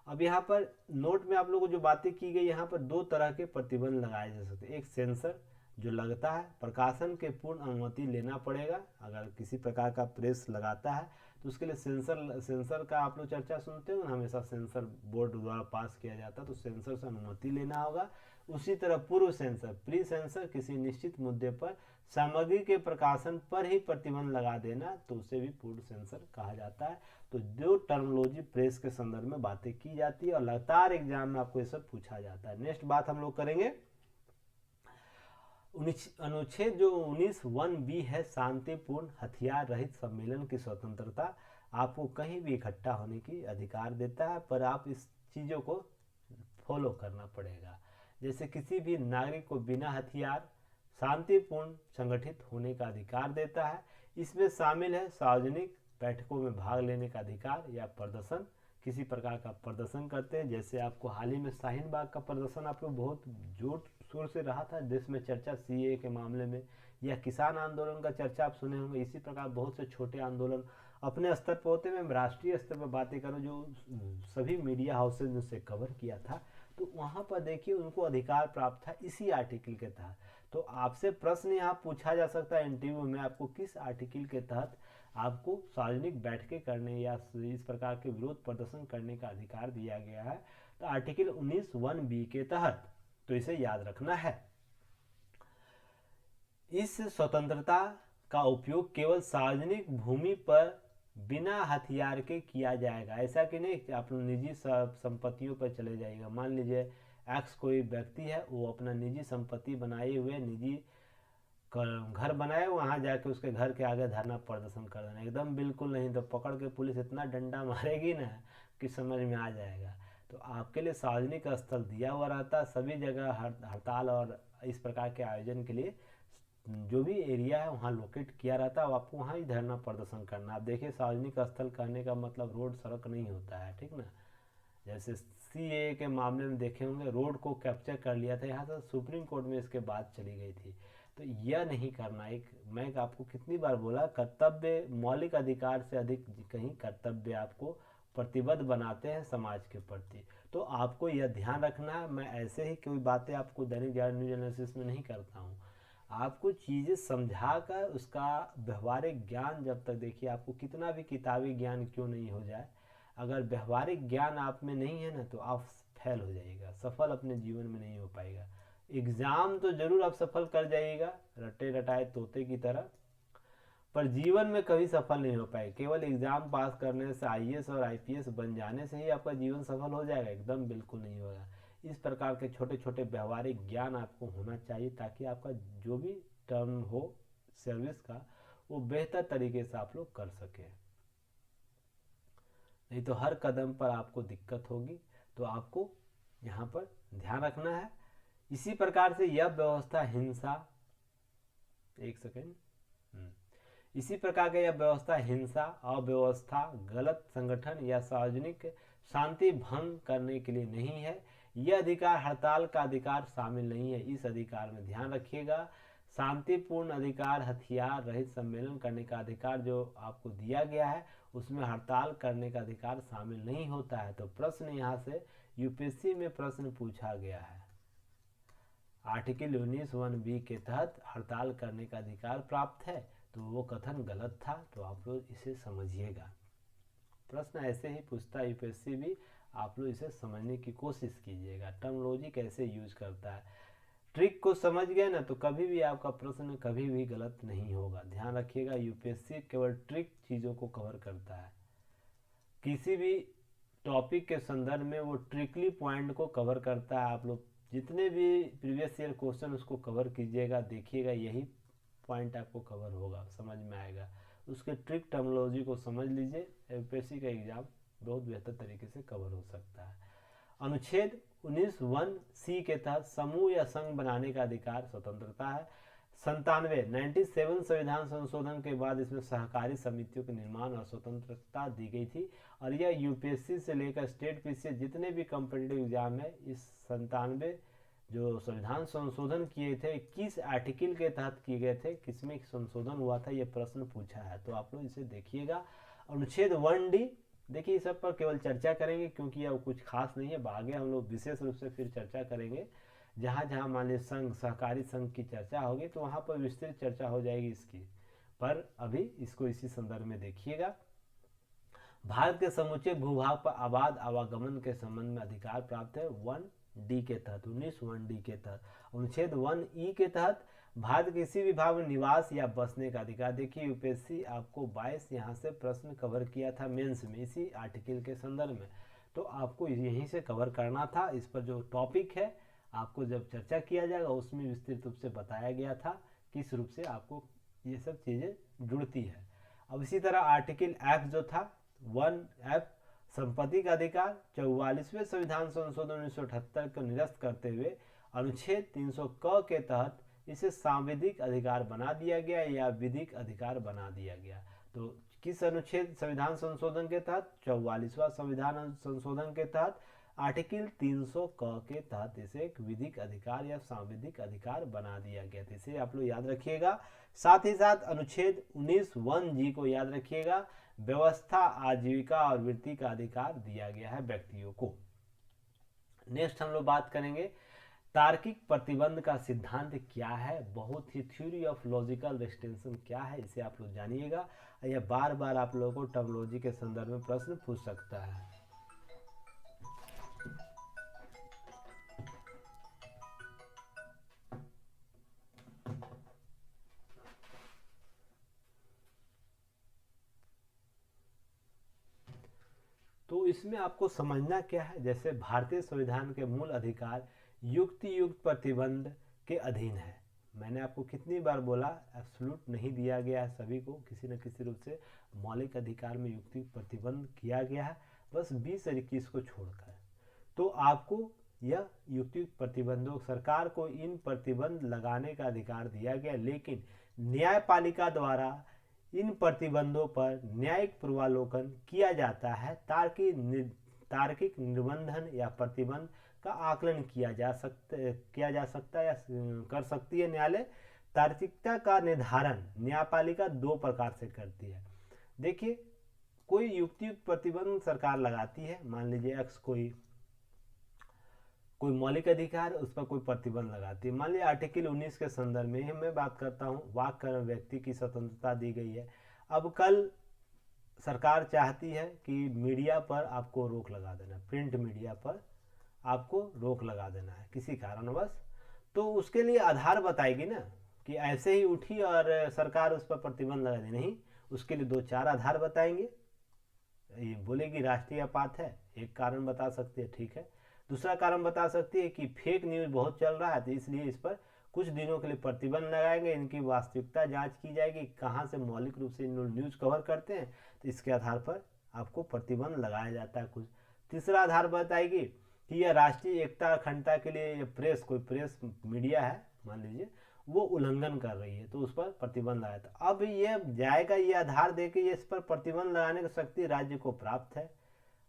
अब यहाँ पर नोट में आप लोगों को जो बातें की गई, यहाँ पर 2 तरह के प्रतिबंध लगाए जा सकते हैं। एक सेंसर जो लगता है, प्रकाशन के पूर्ण अनुमति लेना पड़ेगा। अगर किसी प्रकार का प्रेस लगाता है तो उसके लिए सेंसर का आप लोग चर्चा सुनते हो ना, हमेशा सेंसर बोर्ड द्वारा पास किया जाता है, तो सेंसर से अनुमति लेना होगा। उसी तरह पूर्व सेंसर, प्री सेंसर, किसी निश्चित मुद्दे पर सामग्री के प्रकाशन पर ही प्रतिबंध लगा देना, तो उसे भी पूर्व सेंसर कहा जाता है। तो जो टर्मिनोलॉजी प्रेस के संदर्भ में बातें की जाती है और लगातार एग्जाम में आपको ये सब पूछा जाता है। नेक्स्ट बात हम लोग करेंगे, अनुच्छेद जो 19(1)(b) है, शांतिपूर्ण हथियार रहित सम्मेलन की स्वतंत्रता आपको कहीं भी इकट्ठा होने की अधिकार देता है, पर आप इस चीज़ों को फॉलो करना पड़ेगा। जैसे किसी भी नागरिक को बिना हथियार शांतिपूर्ण संगठित होने का अधिकार देता है। इसमें शामिल है सार्वजनिक बैठकों में भाग लेने का अधिकार या प्रदर्शन, किसी प्रकार का प्रदर्शन करते हैं। जैसे आपको हाल ही में शाहीन बाग का प्रदर्शन आप लोग बहुत जोर शोर से रहा था, देश में चर्चा सीए के मामले में, या किसान आंदोलन का चर्चा आप सुने होंगे। इसी प्रकार बहुत से छोटे आंदोलन अपने स्तर पर होते हैं। मैं राष्ट्रीय स्तर पर बातें करूँ, जो सभी मीडिया हाउसेज ने उसे कवर किया था, तो वहाँ पर देखिए उनको अधिकार प्राप्त था इसी आर्टिकल के तहत। तो आपसे प्रश्न यहाँ पूछा जा सकता है इंटरव्यू में, आपको किस आर्टिकल के तहत आपको सार्वजनिक बैठकें करने या इस प्रकार के विरोध प्रदर्शन करने का अधिकार दिया गया है। तो आर्टिकल 19(1)(b) के तहत, तो इसे याद रखना है। इस स्वतंत्रता का उपयोग केवल सार्वजनिक भूमि पर बिना हथियार के किया जाएगा। ऐसा कि नहीं आप निजी संपत्तियों पर चले जाएगा। मान लीजिए एक्स कोई व्यक्ति है, वो अपना निजी संपत्ति बनाए हुए निजी घर बनाए, वहाँ जाके उसके घर के आगे धरना प्रदर्शन कर देना, एकदम बिल्कुल नहीं। तो पकड़ के पुलिस इतना डंडा मारेगी ना कि समझ में आ जाएगा। तो आपके लिए सार्वजनिक स्थल दिया हुआ रहता है, सभी जगह हड़ताल और इस प्रकार के आयोजन के लिए जो भी एरिया है वहाँ लोकेट किया रहता है, आपको वहाँ ही धरना प्रदर्शन करना। आप देखिए सार्वजनिक स्थल कहने का मतलब रोड सड़क नहीं होता है, ठीक ना। जैसे सीए के मामले में देखे होंगे, रोड को कैप्चर कर लिया था, यहाँ से सुप्रीम कोर्ट में इसके बाद चली गई थी। तो यह नहीं करना। एक मैं आपको कितनी बार बोला, कर्तव्य मौलिक अधिकार से अधिक कहीं कर्तव्य आपको प्रतिबद्ध बनाते हैं समाज के प्रति। तो आपको यह ध्यान रखना है। मैं ऐसे ही कोई बातें आपको दैनिक जागरण न्यूज एनालिसिस में नहीं करता हूँ। आपको चीज़ें समझा कर उसका व्यवहारिक ज्ञान, जब तक देखिए आपको कितना भी किताबी ज्ञान क्यों नहीं हो जाए, अगर व्यवहारिक ज्ञान आप में नहीं है ना, तो आप फेल हो जाइएगा, सफल अपने जीवन में नहीं हो पाएगा। एग्ज़ाम तो जरूर आप सफल कर जाइएगा रटे रटाए तोते की तरह, पर जीवन में कभी सफल नहीं हो पाए। केवल एग्ज़ाम पास करने से, आईएएस और आईपीएस बन जाने से ही आपका जीवन सफल हो जाएगा, एकदम बिल्कुल नहीं होगा। इस प्रकार के छोटे छोटे व्यवहारिक ज्ञान आपको होना चाहिए, ताकि आपका जो भी टर्न हो सर्विस का, वो बेहतर तरीके से आप लोग कर सकें। नहीं तो हर कदम पर आपको दिक्कत होगी। तो आपको यहाँ पर ध्यान रखना है। इसी प्रकार से यह व्यवस्था हिंसा, एक सेकेंड, इसी प्रकार का यह व्यवस्था हिंसा, अव्यवस्था, गलत संगठन या सार्वजनिक शांति भंग करने के लिए नहीं है। यह अधिकार हड़ताल का अधिकार शामिल नहीं है। इस अधिकार में ध्यान रखिएगा, शांतिपूर्ण अधिकार, हथियार रहित सम्मेलन करने का अधिकार जो आपको दिया गया है उसमें हड़ताल करने का अधिकार शामिल नहीं होता है। तो प्रश्न यहाँ से यूपीएससी में प्रश्न पूछा गया है, आर्टिकल 19(1)(b) के तहत हड़ताल करने का अधिकार प्राप्त है, तो वो कथन गलत था। तो आप लोग इसे समझिएगा, प्रश्न ऐसे ही पूछता है यूपीएससी भी, आप लोग इसे समझने की कोशिश कीजिएगा, टर्मिनोलॉजी कैसे यूज करता है। ट्रिक को समझ गए ना तो कभी भी आपका प्रश्न कभी भी गलत नहीं होगा। ध्यान रखिएगा, यूपीएससी केवल ट्रिक चीज़ों को कवर करता है, किसी भी टॉपिक के संदर्भ में वो ट्रिकली पॉइंट को कवर करता है। आप लोग जितने भी प्रीवियस ईयर क्वेश्चन उसको कवर कीजिएगा, देखिएगा यही पॉइंट आपको कवर होगा, समझ में आएगा। उसके ट्रिक टर्मिनोलॉजी को समझ लीजिए, यूपीएससी का एग्जाम बहुत बेहतर तरीके से कवर हो सकता है। अनुच्छेद 19(1)(c) के तहत समूह या संघ बनाने का अधिकार स्वतंत्रता है। 97 संविधान संशोधन के बाद इसमें सहकारी समितियों के निर्माण और स्वतंत्रता दी गई थी। और यह यूपीएससी से लेकर स्टेट पीसीएस जितने भी कॉम्पिटिटिव एग्जाम है, इस 97 जो संविधान संशोधन किए थे किस आर्टिकल के तहत किए गए थे, किसमें संशोधन हुआ था, ये प्रश्न पूछा है। तो आप लोग इसे देखिएगा। अनुच्छेद 1D, देखिए इस सब पर केवल चर्चा करेंगे क्योंकि यह कुछ खास नहीं है, आगे हम लोग विशेष रूप से फिर चर्चा करेंगे। जहाँ जहाँ मान लीजिए संघ, सहकारी संघ की चर्चा होगी तो वहाँ पर विस्तृत चर्चा हो जाएगी इसकी, पर अभी इसको इसी संदर्भ में देखिएगा। भारत के समूचे भूभाग पर आबाद आवागमन के संबंध में अधिकार प्राप्त है 1D के तहत, 19(1)(d) के तहत। अनुच्छेद 1E के तहत भारत के किसी भी भाग में निवास या बसने का अधिकार। देखिए यूपीएससी आपको 22 यहाँ से प्रश्न कवर किया था मेंस में इसी आर्टिकल के संदर्भ में, तो आपको यहीं से कवर करना था। इस पर जो टॉपिक है आपको जब चर्चा किया जाएगा उसमें विस्तृत रूप से बताया गया था किस रूप से आपको ये सब चीज़ें जुड़ती है। अब इसी तरह आर्टिकल F जो था 1F, संपत्ति का अधिकार, 44वें संविधान संशोधन 1978 को निरस्त करते हुए अनुच्छेद 300 क के तहत इसे सांविधिक अधिकार बना दिया गया या विधिक अधिकार बना दिया गया। तो किस अनुच्छेद संविधान संशोधन के तहत? 44वां संविधान संशोधन के तहत आर्टिकल 300 क के तहत इसे एक विधिक अधिकार या सांविधिक अधिकार बना दिया गया था। इसे आप लोग याद रखिएगा। साथ ही साथ अनुच्छेद 19(1)(g) को याद रखिएगा, व्यवस्था, आजीविका और वृत्ति का अधिकार दिया गया है व्यक्तियों को। नेक्स्ट हम लोग बात करेंगे तार्किक प्रतिबंध का सिद्धांत क्या है, बहुत ही थ्योरी ऑफ लॉजिकल रेस्ट्रिक्शन क्या है, इसे आप लोग जानिएगा। यह बार बार आप लोगों को टर्मिनोलॉजी के संदर्भ में प्रश्न पूछ सकता है। तो इसमें आपको समझना क्या है, जैसे भारतीय संविधान के मूल अधिकार युक्ति युक्त प्रतिबंध के अधीन है। मैंने आपको कितनी बार बोला, एब्सोल्यूट नहीं दिया गया है सभी को, किसी न किसी रूप से मौलिक अधिकार में युक्ति प्रतिबंध किया गया है, बस 20 और 21 को छोड़कर। तो आपको यह युक्ति प्रतिबंधों, सरकार को इन प्रतिबंध लगाने का अधिकार दिया गया, लेकिन न्यायपालिका द्वारा इन प्रतिबंधों पर न्यायिक पूर्वालोकन किया जाता है। तार्किक निर्बंधन या प्रतिबंध का आकलन किया जा सकता है या कर सकती है न्यायालय। तार्किकता का निर्धारण न्यायपालिका 2 प्रकार से करती है। देखिए कोई युक्तियुक्त प्रतिबंध सरकार लगाती है, मान लीजिए एक्स कोई मौलिक अधिकार उस पर कोई प्रतिबंध लगाती है। मान लीजिए आर्टिकल 19 के संदर्भ में मैं बात करता हूँ, वाक कर्म व्यक्ति की स्वतंत्रता दी गई है। अब कल सरकार चाहती है कि मीडिया पर आपको रोक लगा देना, प्रिंट मीडिया पर आपको रोक लगा देना है किसी कारणवश, तो उसके लिए आधार बताएगी ना कि ऐसे ही उठी और सरकार उस पर प्रतिबंध लगा दी, नहीं, उसके लिए 2-4 आधार बताएंगे। ये बोलेगी राष्ट्रीय आपात है, एक कारण बता सकती है, ठीक है। दूसरा कारण बता सकती है कि फेक न्यूज़ बहुत चल रहा है तो इसलिए इस पर कुछ दिनों के लिए प्रतिबंध लगाएंगे, इनकी वास्तविकता जांच की जाएगी, कहाँ से मौलिक रूप से इन लोग न्यूज़ कवर करते हैं, तो इसके आधार पर आपको प्रतिबंध लगाया जाता है कुछ। तीसरा आधार बताएगी कि यह राष्ट्रीय एकता अखंडता के लिए प्रेस, कोई प्रेस मीडिया है मान लीजिए, वो उल्लंघन कर रही है, तो उस पर प्रतिबंध लगाया। था अब ये जाएगा, ये आधार दे के ये इस पर प्रतिबंध लगाने की शक्ति राज्य को प्राप्त है।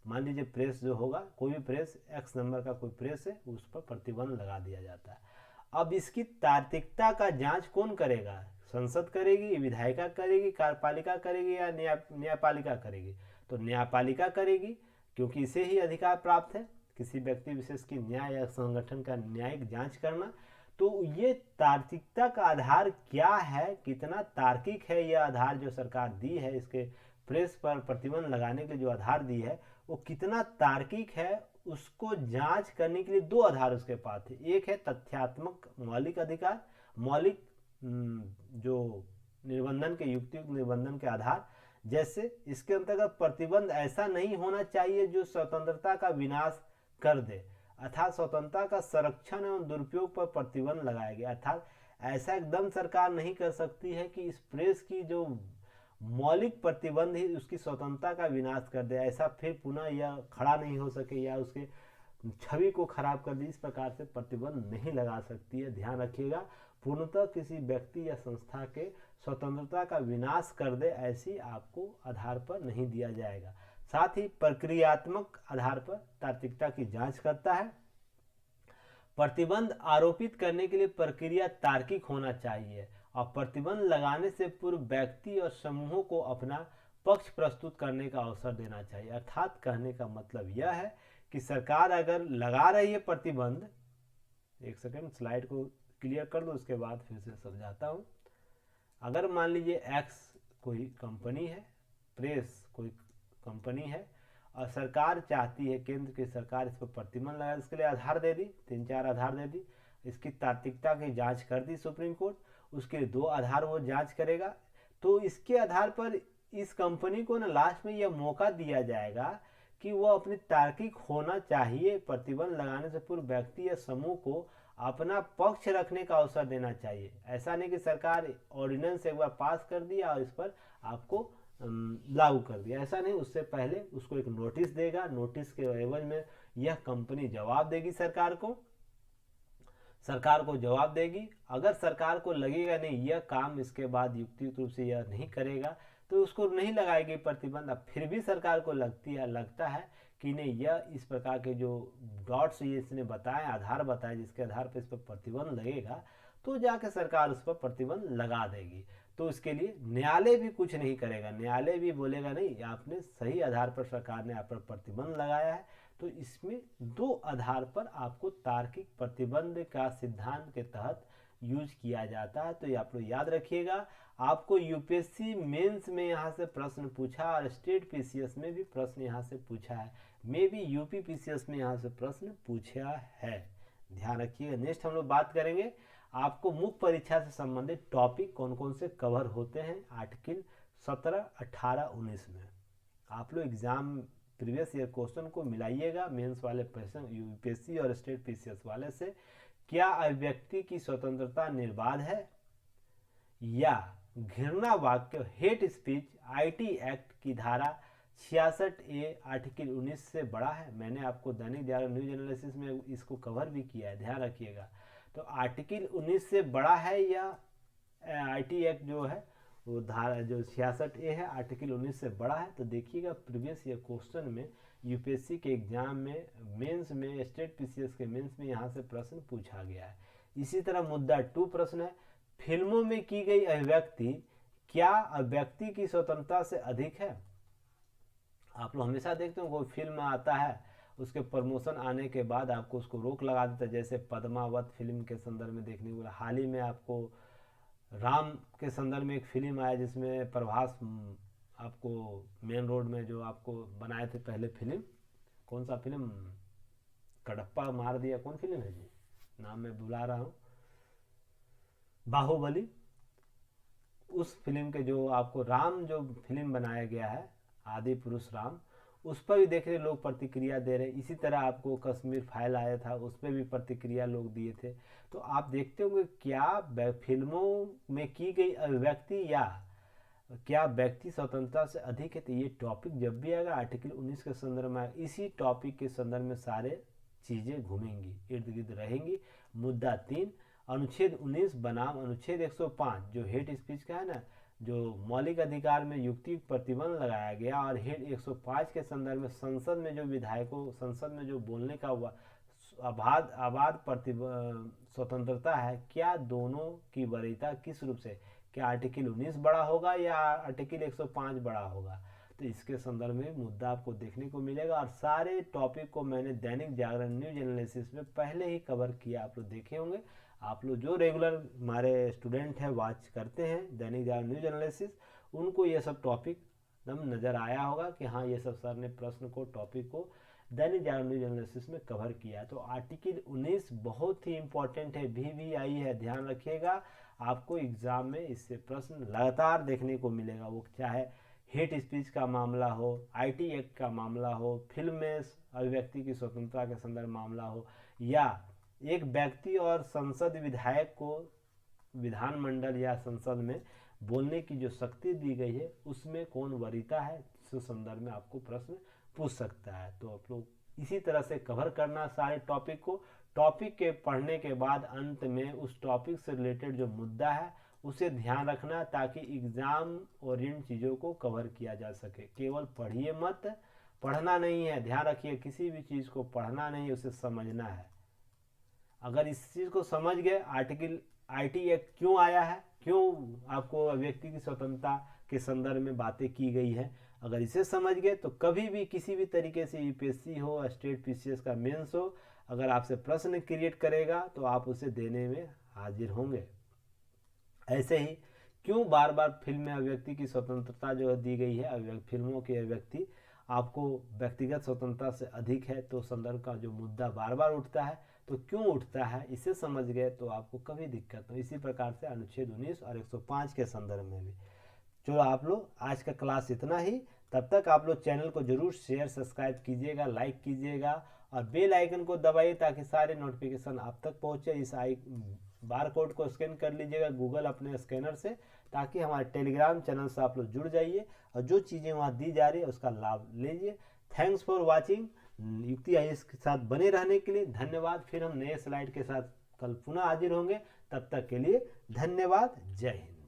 मान लीजिए प्रेस जो होगा, कोई भी प्रेस, एक्स नंबर का कोई प्रेस है, उस पर प्रतिबंध लगा दिया जाता है। अब इसकी तार्किकता का जांच कौन करेगा? संसद करेगी, विधायिका करेगी, कार्यपालिका करेगी या न्यायपालिका करेगी? तो न्यायपालिका करेगी, क्योंकि इसे ही अधिकार प्राप्त है किसी व्यक्ति विशेष की न्याय या संगठन का न्यायिक जांच करना। तो ये तार्किकता का आधार क्या है, कितना तार्किक है यह आधार जो सरकार दी है, इसके प्रेस पर प्रतिबंध लगाने के जो आधार दी है वो कितना तार्किक है, उसको जांच करने के लिए दो आधार उसके पास थे। एक है तथ्यात्मक मौलिक अधिकार, मौलिक जो निबंधन के युक्तियुक्त निबंधन के आधार, जैसे इसके अंतर्गत प्रतिबंध ऐसा नहीं होना चाहिए जो स्वतंत्रता का विनाश कर दे, अर्थात स्वतंत्रता का संरक्षण एवं दुरुपयोग पर प्रतिबंध लगाया गया। अर्थात ऐसा एकदम सरकार नहीं कर सकती है कि इस प्रेस की जो मौलिक प्रतिबंध ही उसकी स्वतंत्रता का विनाश कर दे, ऐसा फिर पुनः यह खड़ा नहीं हो सके या उसके छवि को खराब कर दे, इस प्रकार से प्रतिबंध नहीं लगा सकती है। ध्यान रखिएगा, पूर्णतः किसी व्यक्ति या संस्था के स्वतंत्रता का विनाश कर दे ऐसी आपको आधार पर नहीं दिया जाएगा। साथ ही प्रक्रियात्मक आधार पर तार्किकता की जांच करता है। प्रतिबंध आरोपित करने के लिए प्रक्रिया तार्किक होना चाहिए और प्रतिबंध लगाने से पूर्व व्यक्ति और समूहों को अपना पक्ष प्रस्तुत करने का अवसर देना चाहिए। अर्थात कहने का मतलब यह है कि सरकार अगर लगा रही है प्रतिबंध, एक सेकंड स्लाइड को क्लियर कर दो, उसके बाद फिर से समझाता हूँ। अगर मान लीजिए एक्स कोई कंपनी है, प्रेस कोई कंपनी है और सरकार चाहती है, केंद्र की सरकार इस पर प्रतिबंध लगाए, इसके लिए आधार दे दी, 3-4 आधार दे दी, इसकी तार्किकता की जांच कर दी सुप्रीम कोर्ट, उसके 2 आधार वो जांच करेगा। तो इसके आधार पर इस कंपनी को ना लास्ट में यह मौका दिया जाएगा कि वो अपनी तार्किक होना चाहिए, प्रतिबंध लगाने से पूर्व व्यक्ति या समूह को अपना पक्ष रखने का अवसर देना चाहिए। ऐसा नहीं कि सरकार ऑर्डिनेंस एक बार पास कर दिया और इस पर आपको लागू कर दिया, ऐसा नहीं। उससे पहले उसको एक नोटिस देगा, नोटिस के एवज में यह कंपनी जवाब देगी सरकार को जवाब देगी। अगर सरकार को लगेगा नहीं यह काम इसके बाद युक्तियुक्त रूप से यह नहीं करेगा तो उसको नहीं लगाएगी प्रतिबंध। अब फिर भी सरकार को लगता है कि नहीं, यह इस प्रकार के जो डॉट्स ये इसने बताए, आधार बताए, जिसके आधार पर इस पर प्रतिबंध लगेगा, तो जाके सरकार उस पर प्रतिबंध लगा देगी। तो इसके लिए न्यायालय भी कुछ नहीं करेगा, न्यायालय भी बोलेगा नहीं आपने सही आधार पर सरकार ने आप पर प्रतिबंध लगाया है। तो इसमें 2 आधार पर आपको तार्किक प्रतिबंध का सिद्धांत के तहत यूज किया जाता है। तो ये आप लोग याद रखिएगा। आपको यूपीएससी मेंस में यहाँ से प्रश्न पूछा और स्टेट पीसीएस में भी प्रश्न यहाँ से पूछा है, मे भी यूपी पीसीएस में यहाँ से प्रश्न पूछा है, ध्यान रखिएगा। नेक्स्ट हम लोग बात करेंगे आपको मुख्य परीक्षा से संबंधित टॉपिक कौन कौन से कवर होते हैं आर्टिकल 17, 18, 19 में। आप लोग एग्जाम प्रीवियस ईयर क्वेश्चन को मिलाइएगा मेंस वाले क्वेश्चन यूपीएससी और स्टेट पीसीएस वाले से। क्या अभिव्यक्ति की स्वतंत्रता निर्बाध है या घृणा वाक्य हेट स्पीच आईटी एक्ट की धारा 66A आर्टिकल 19 से बड़ा है? मैंने आपको दैनिक जागरण न्यूज एनालिसिस में इसको कवर भी किया है, ध्यान रखिएगा। तो आर्टिकल 19 से बड़ा है या आईटी एक्ट जो है वो धारा जो 66A है आर्टिकल 19 से बड़ा है? तो देखिएगा प्रीवियस ईयर क्वेश्चन में यूपीएससी के एग्जाम में मेंस में स्टेट पीसीएस के मेंस में यहाँ से प्रश्न पूछा गया है। इसी तरह मुद्दा 2 प्रश्न है, फिल्मों में की गई अभिव्यक्ति क्या अभिव्यक्ति की स्वतंत्रता से अधिक है? आप लोग हमेशा देखते हो कोई फिल्म आता है, उसके प्रमोशन आने के बाद आपको उसको रोक लगा देता है, जैसे पद्मावत फिल्म के संदर्भ में देखने को। हाल ही में आपको राम के संदर्भ में एक फिल्म आया जिसमें प्रभास आपको मेन रोड में जो आपको बनाए थे पहले फिल्म, कौन सा फिल्म, कडप्पा मार दिया, कौन फिल्म है जी, नाम मैं भुला रहा हूँ, बाहुबली। उस फिल्म के जो आपको राम जो फिल्म बनाया गया है आदि पुरुष राम, उस पर भी देख रहे लोग प्रतिक्रिया दे रहे। इसी तरह आपको कश्मीर फाइल आया था, उस पर भी प्रतिक्रिया लोग दिए थे। तो आप देखते होंगे क्या फिल्मों में की गई अभिव्यक्ति या क्या व्यक्ति स्वतंत्रता से अधिक है? तो ये टॉपिक जब भी आएगा आर्टिकल 19 के संदर्भ में, इसी टॉपिक के संदर्भ में सारे चीज़ें घूमेंगी, इर्द गिर्द रहेंगी। मुद्दा 3, अनुच्छेद 19 बनाम अनुच्छेद 105 जो हेट स्पीच का है ना, जो मौलिक अधिकार में युक्ति प्रतिबंध लगाया गया, और हेट 105 के संदर्भ में संसद में जो विधायकों, संसद में जो बोलने का आबाद स्वतंत्रता है, क्या दोनों की वरीयता किस रूप से, क्या आर्टिकल 19 बड़ा होगा या आर्टिकल 105 बड़ा होगा, तो इसके संदर्भ में मुद्दा आपको देखने को मिलेगा। और सारे टॉपिक को मैंने दैनिक जागरण न्यूज एनालिसिस में पहले ही कवर किया, आप लोग देखे होंगे। आप लोग जो रेगुलर हमारे स्टूडेंट हैं, वॉच करते हैं दैनिक जागरण न्यूज एनालिसिस, उनको ये सब टॉपिक एकदम नज़र आया होगा कि हाँ ये सब सर ने प्रश्न को, टॉपिक को दैनिक जागरण न्यूज एनालिसिस में कवर किया। तो आर्टिकल 19 बहुत ही इंपॉर्टेंट है, VVI है, ध्यान रखिएगा। आपको एग्जाम में इससे प्रश्न लगातार देखने को मिलेगा, वो चाहे हेट स्पीच का मामला हो, IT एक्ट का मामला हो, फिल्म में अभिव्यक्ति की स्वतंत्रता के संदर्भ मामला हो, या एक व्यक्ति और संसद विधायक को विधानमंडल या संसद में बोलने की जो शक्ति दी गई है, उसमें कौन वरीयता है, इस संदर्भ में आपको प्रश्न पूछ सकता है। तो आप लोग इसी तरह से कवर करना सारे टॉपिक को। टॉपिक के पढ़ने के बाद अंत में उस टॉपिक से रिलेटेड जो मुद्दा है उसे ध्यान रखना, ताकि एग्जाम ओरिएंट चीज़ों को कवर किया जा सके। केवल पढ़िए मत, पढ़ना नहीं है, ध्यान रखिए, किसी भी चीज़ को पढ़ना नहीं, उसे समझना है। अगर इस चीज़ को समझ गए, आर्टिकल IT एक्ट क्यों आया है, क्यों आपको अभिव्यक्ति की स्वतंत्रता के संदर्भ में बातें की गई है, अगर इसे समझ गए तो कभी भी किसी भी तरीके से UPSC हो, स्टेट PCS का मेंस हो, अगर आपसे प्रश्न क्रिएट करेगा तो आप उसे देने में हाजिर होंगे। ऐसे ही क्यों बार बार फिल्म में अभिव्यक्ति की स्वतंत्रता जो दी गई है, फिल्मों की अभिव्यक्ति आपको व्यक्तिगत स्वतंत्रता से अधिक है, तो संदर्भ का जो मुद्दा बार बार उठता है, तो क्यों उठता है, इसे समझ गए तो आपको कभी दिक्कत नहीं। इसी प्रकार से अनुच्छेद 19 और 105 के संदर्भ में भी। चलो आप लोग आज का क्लास इतना ही। तब तक आप लोग चैनल को जरूर शेयर सब्सक्राइब कीजिएगा, लाइक कीजिएगा, और बेल आइकन को दबाइए ताकि सारे नोटिफिकेशन आप तक पहुँचे। इस बार कोड को स्कैन कर लीजिएगा गूगल अपने स्कैनर से, ताकि हमारे टेलीग्राम चैनल से आप लोग जुड़ जाइए और जो चीज़ें वहाँ दी जा रही है उसका लाभ लीजिए। Thanks for watching. युक्ति IAS के साथ बने रहने के लिए धन्यवाद। फिर हम नए स्लाइड के साथ कल पुनः हाजिर होंगे, तब तक के लिए धन्यवाद। जय हिंद।